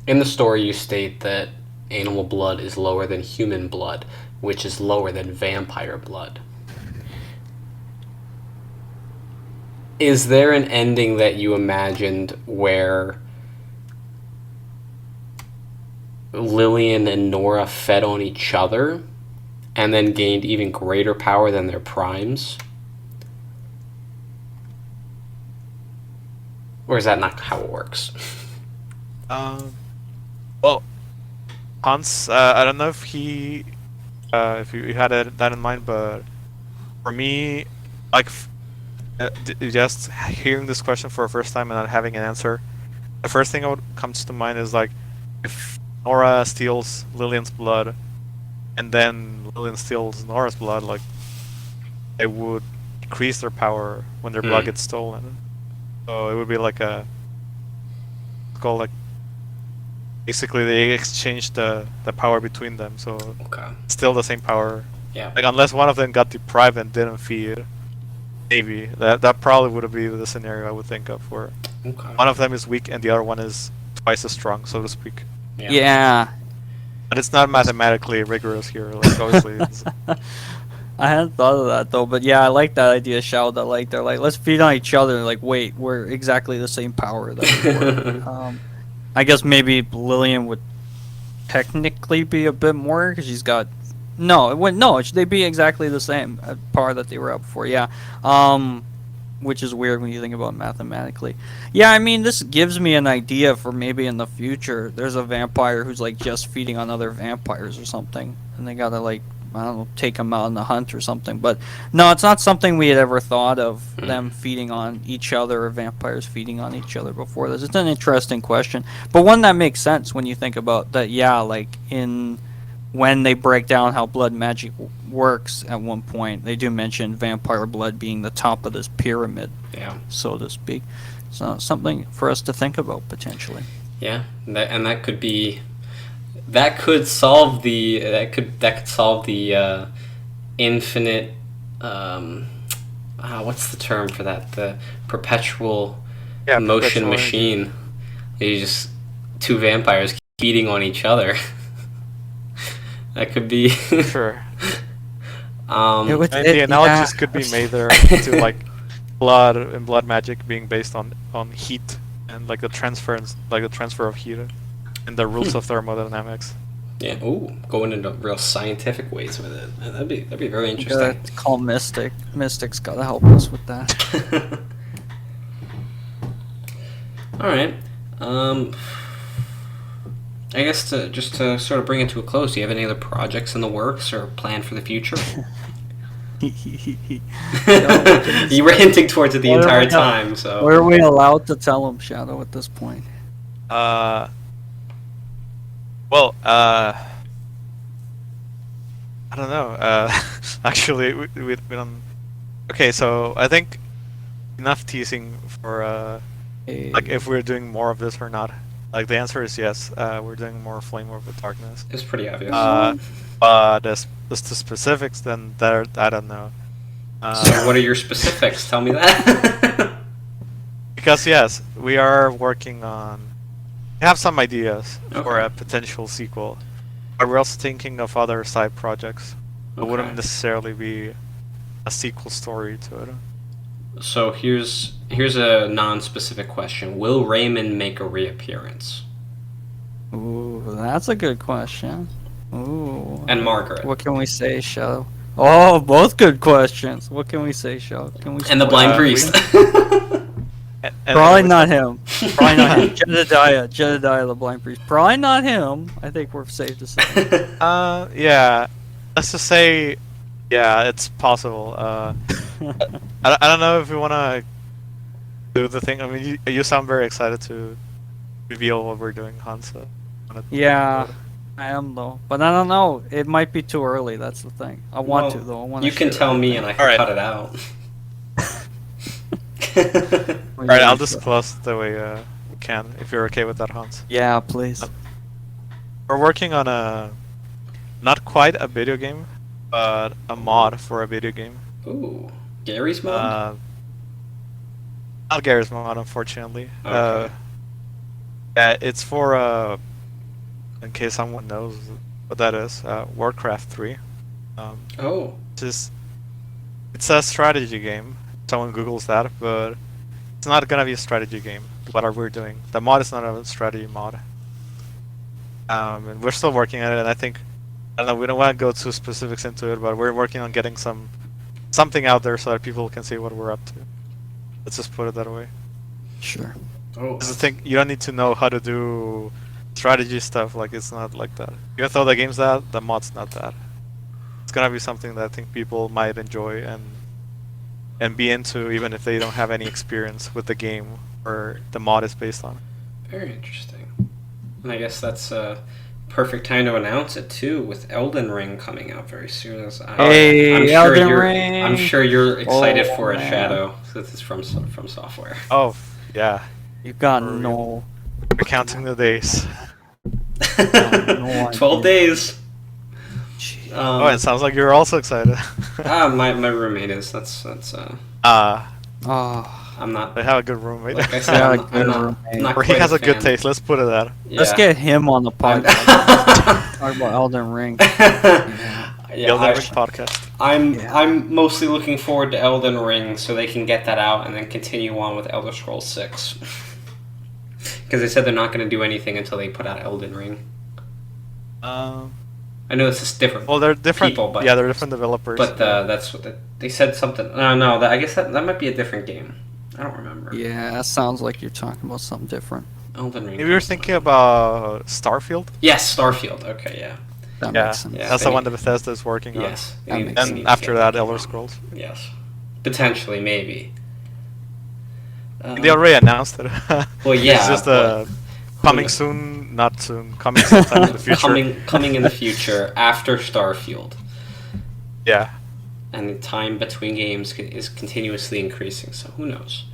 In the story, you state that animal blood is lower than human blood, which is lower than vampire blood. Is there an ending that you imagined where Lillian and Nora fed on each other and then gained even greater power than their primes? Or is that not how it works? Well, Hans, I don't know if he, if you had that in mind, but for me, like, just hearing this question for the first time and not having an answer, the first thing that comes to mind is like, if Nora steals Lillian's blood, and then Lillian steals Nora's blood, like, they would increase their power when their blood gets stolen. So it would be like it's called like, basically they exchange the power between them, so Okay. it's still the same power. Yeah. Like unless one of them got deprived and didn't feed, maybe that probably would be the scenario I would think of, where Okay. one of them is weak and the other one is twice as strong, so to speak. Yeah. But it's not mathematically rigorous here. Like obviously, it's, I hadn't thought of that though, but yeah, I like that idea, Shao. That like they're like, let's feed on each other. Like, wait, we're exactly the same power that we were. I guess maybe Lillian would technically be a bit more because she's got no, it wouldn't. No, they'd be exactly the same power that they were at before. Yeah, which is weird when you think about it mathematically. Yeah, I mean, this gives me an idea for maybe in the future. There's a vampire who's like just feeding on other vampires or something, and they gotta like, I don't know, take them out on the hunt or something. But no, it's not something we had ever thought of, them feeding on each other or vampires feeding on each other before this. It's an interesting question, but one that makes sense when you think about that. Yeah, like when they break down how blood magic works at one point, they do mention vampire blood being the top of this pyramid, Yeah. so to speak. So something for us to think about potentially. Yeah. That could be. That could solve the. That could solve the infinite. What's the term for that? The perpetual motion perpetual machine. You just two vampires keep feeding on each other. That could be. sure. Um, It would- And the analogies yeah. could be made there to like blood and blood magic being based on heat and like the transfer of heat and the rules of thermodynamics. yeah. Ooh, going into real scientific ways with it. That'd be very You interesting. gotta call Mystic. Mystic's gotta help us with that. All right. I guess to sort of bring it to a close, do you have any other projects in the works or plan for the future? You were hinting towards it the What are entire we not- time, so. What are we allowed to tell him, Shadow, at this point? Well, I don't know. Actually, we don't. Okay, so I think enough teasing or like if we're doing more of this or not. Like the answer is yes. We're doing more Flame of the Darkness. It's pretty obvious. But as the specifics, then that I don't know. So what are your specifics? Tell me that. Because yes, we are working on. We have some ideas for Okay. a potential sequel, but we're also thinking of other side projects. It wouldn't Okay. necessarily be a sequel story to it. So here's a non-specific question. Will Raymond make a reappearance? Ooh, that's a good question. Ooh. And Margaret. What can we say, Shadow? Oh, both good questions. What can we say, Shadow? Can we? And the spoil blind it? priest. And Probably not him. Probably not him. Jedediah, the blind priest. Probably not him. I think we're safe to say. Yeah. Let's just say, yeah, it's possible. I don't know if we want to do the thing. I mean, you sound very excited to reveal what we're doing, Hans. So Yeah, I am though, but I don't know. It might be too early. That's the thing. I want Well, to though. I want. You can tell me and I can Alright. cut it out. Alright, I'll disclose the way we can, if you're okay with that, Hans. Yeah, please. We're working on not quite a video game, but a mod for a video game. Ooh, Gary's mod? Not Gary's mod, unfortunately. Okay. Yeah, it's for, in case someone knows what that is, Warcraft 3. Oh, It's a strategy game. Someone Googles that, but it's not gonna be a strategy game. What are we doing? The mod is not a strategy mod. And we're still working on it, and I think, I don't know, we don't want to go too specifics into it, but we're working on getting something out there so that people can see what we're up to. Let's just put it that way. Sure. oh, The thing, you don't need to know how to do strategy stuff, like it's not like that. Even though the game's that, the mod's not that. It's gonna be something that I think people might enjoy and be into, even if they don't have any experience with the game or the mod is based on. very interesting. And I guess that's a perfect time to announce it too, with Elden Ring coming out very soon. Hey, Elden Ring! I'm sure you're excited Oh, for it, man. Shadow, since it's from software. Oh, yeah. You got For real. no. We're counting the days. no 12 idea. days. Gee. Oh, it sounds like you're also excited. My roommate is. That's Oh, I'm not. They have a good roommate. Like I said, Yeah, I'm, like I'm good not, roommate. not Or he quite has a good fan. taste, let's put it that. let's Yeah. get him on the I'm- podcast. Talk about Elden Ring. Yeah, Elden Ring podcast. I'm mostly looking forward to Elden Ring so they can get that out and then continue on with Elder Scrolls 6. Because they said they're not going to do anything until they put out Elden Ring. I know it's just different. Well, they're different. People, but- yeah, they're different developers. But that's what they said something. No, I guess that might be a different game. I don't remember. Yeah, that sounds like you're talking about something different. Elden Ring. Maybe you're thinking about Starfield. Yes, Starfield. Okay, yeah. That Yeah, makes sense. Yeah. that's they the one need- that Bethesda is working on. Yes. That makes they sense. And to after get that, game Elder out. Scrolls. Yes. Potentially, maybe. They already announced it. Well, yeah. It's just but coming soon, not soon. Coming sometime in the future. coming in the future after Starfield, Yeah. and the time between games is continuously increasing. So who knows?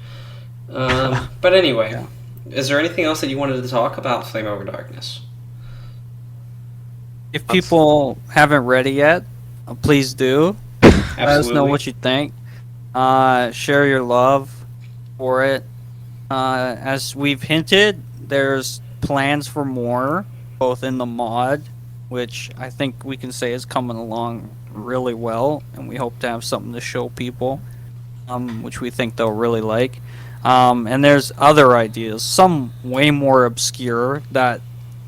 But anyway, Yeah. is there anything else that you wanted to talk about Flame Over Darkness? If people haven't read it yet, please do. Let us know Absolutely. what you think. Share your love for it. As we've hinted, there's plans for more, both in the mod, which I think we can say is coming along really well, and we hope to have something to show people, which we think they'll really like. And there's other ideas, some way more obscure that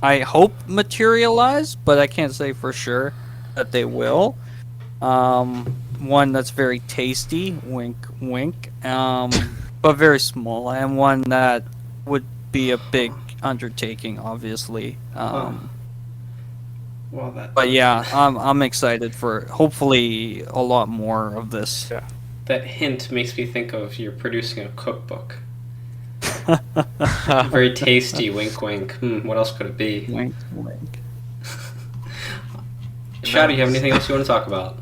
I hope materialize, but I can't say for sure that they will. One that's very tasty, wink, wink, but very small, and one that would be a big undertaking, obviously. Well, But yeah, I'm excited for hopefully a lot more of this. Yeah. that hint makes me think of you're producing a cookbook. Very tasty, wink, wink. What else could it be? Wink, wink. Shadow, you have anything else you want to talk about?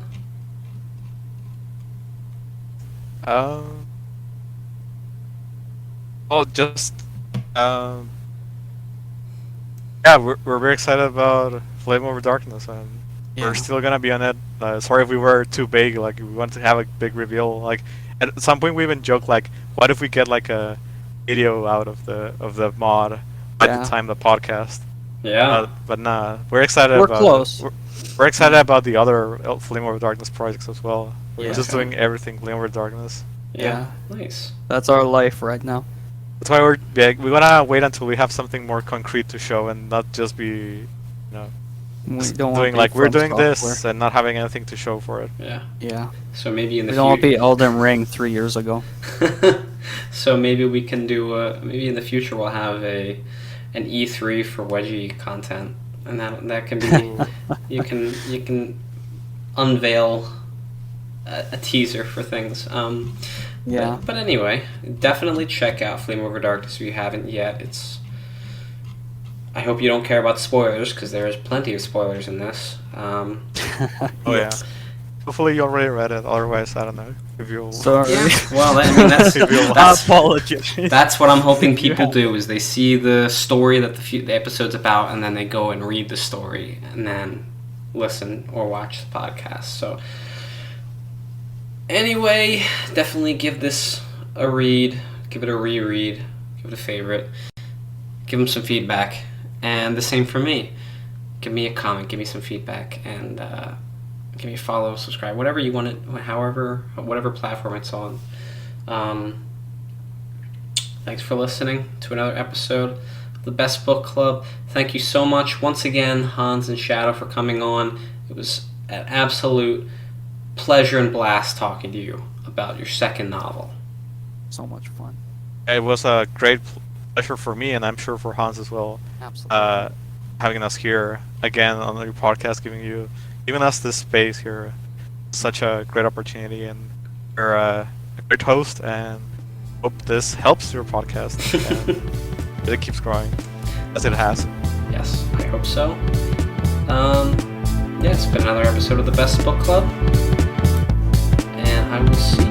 Well, just yeah, we're very excited about Flame Over Darkness, and Yeah. we're still gonna be on it. Sorry if we were too big. Like we want to have a big reveal. Like at some point we even joked like, what if we get like a video out of the mod by Yeah. the time the podcast? Yeah. But nah, we're excited We're about close. We're excited about the other Flame Over Darkness projects as well. We're Yeah. just Okay. doing everything Flame Over Darkness. Yeah. Nice. That's our life right now. That's why we're big. We wanna wait until we have something more concrete to show and not just be, you know, We just don't want doing to be like we're From doing this Software. and not having anything to show for it. Yeah. Yeah. So maybe in the We don't want to be future. Elden Ring 3 years ago. So maybe we can do. Maybe in the future we'll have an E3 for Wedgie content, and that can be. you can unveil a teaser for things. Yeah. But anyway, definitely check out Flame Over Darkness if you haven't yet. It's. I hope you don't care about spoilers because there is plenty of spoilers in this. Oh yeah. Hopefully you already read it. Otherwise, I don't know if you'll. Sorry. Well, I mean that's If you'll- that's, Apologies. that's what I'm hoping people do is they see the story that the episode's about and then they go and read the story and then listen or watch the podcast. So anyway, definitely give this a read, give it a reread, give it a favorite, give them some feedback, and the same for me. Give me a comment, give me some feedback, and give me a follow, subscribe, whatever you want it, whatever platform it's on. Thanks for listening to another episode of the Best Book Club. Thank you so much once again, Hans and Shadow, for coming on. It was an absolute pleasure and blast talking to you about your second novel. So much fun. It was a great pleasure for me, and I'm sure for Hans as well. Absolutely. Having us here again on your podcast, giving us this space here. Such a great opportunity, and you're a great host, and hope this helps your podcast and it keeps growing as it has. Yes, I hope so. Yeah, it's been another episode of the Best Book Club, and I will see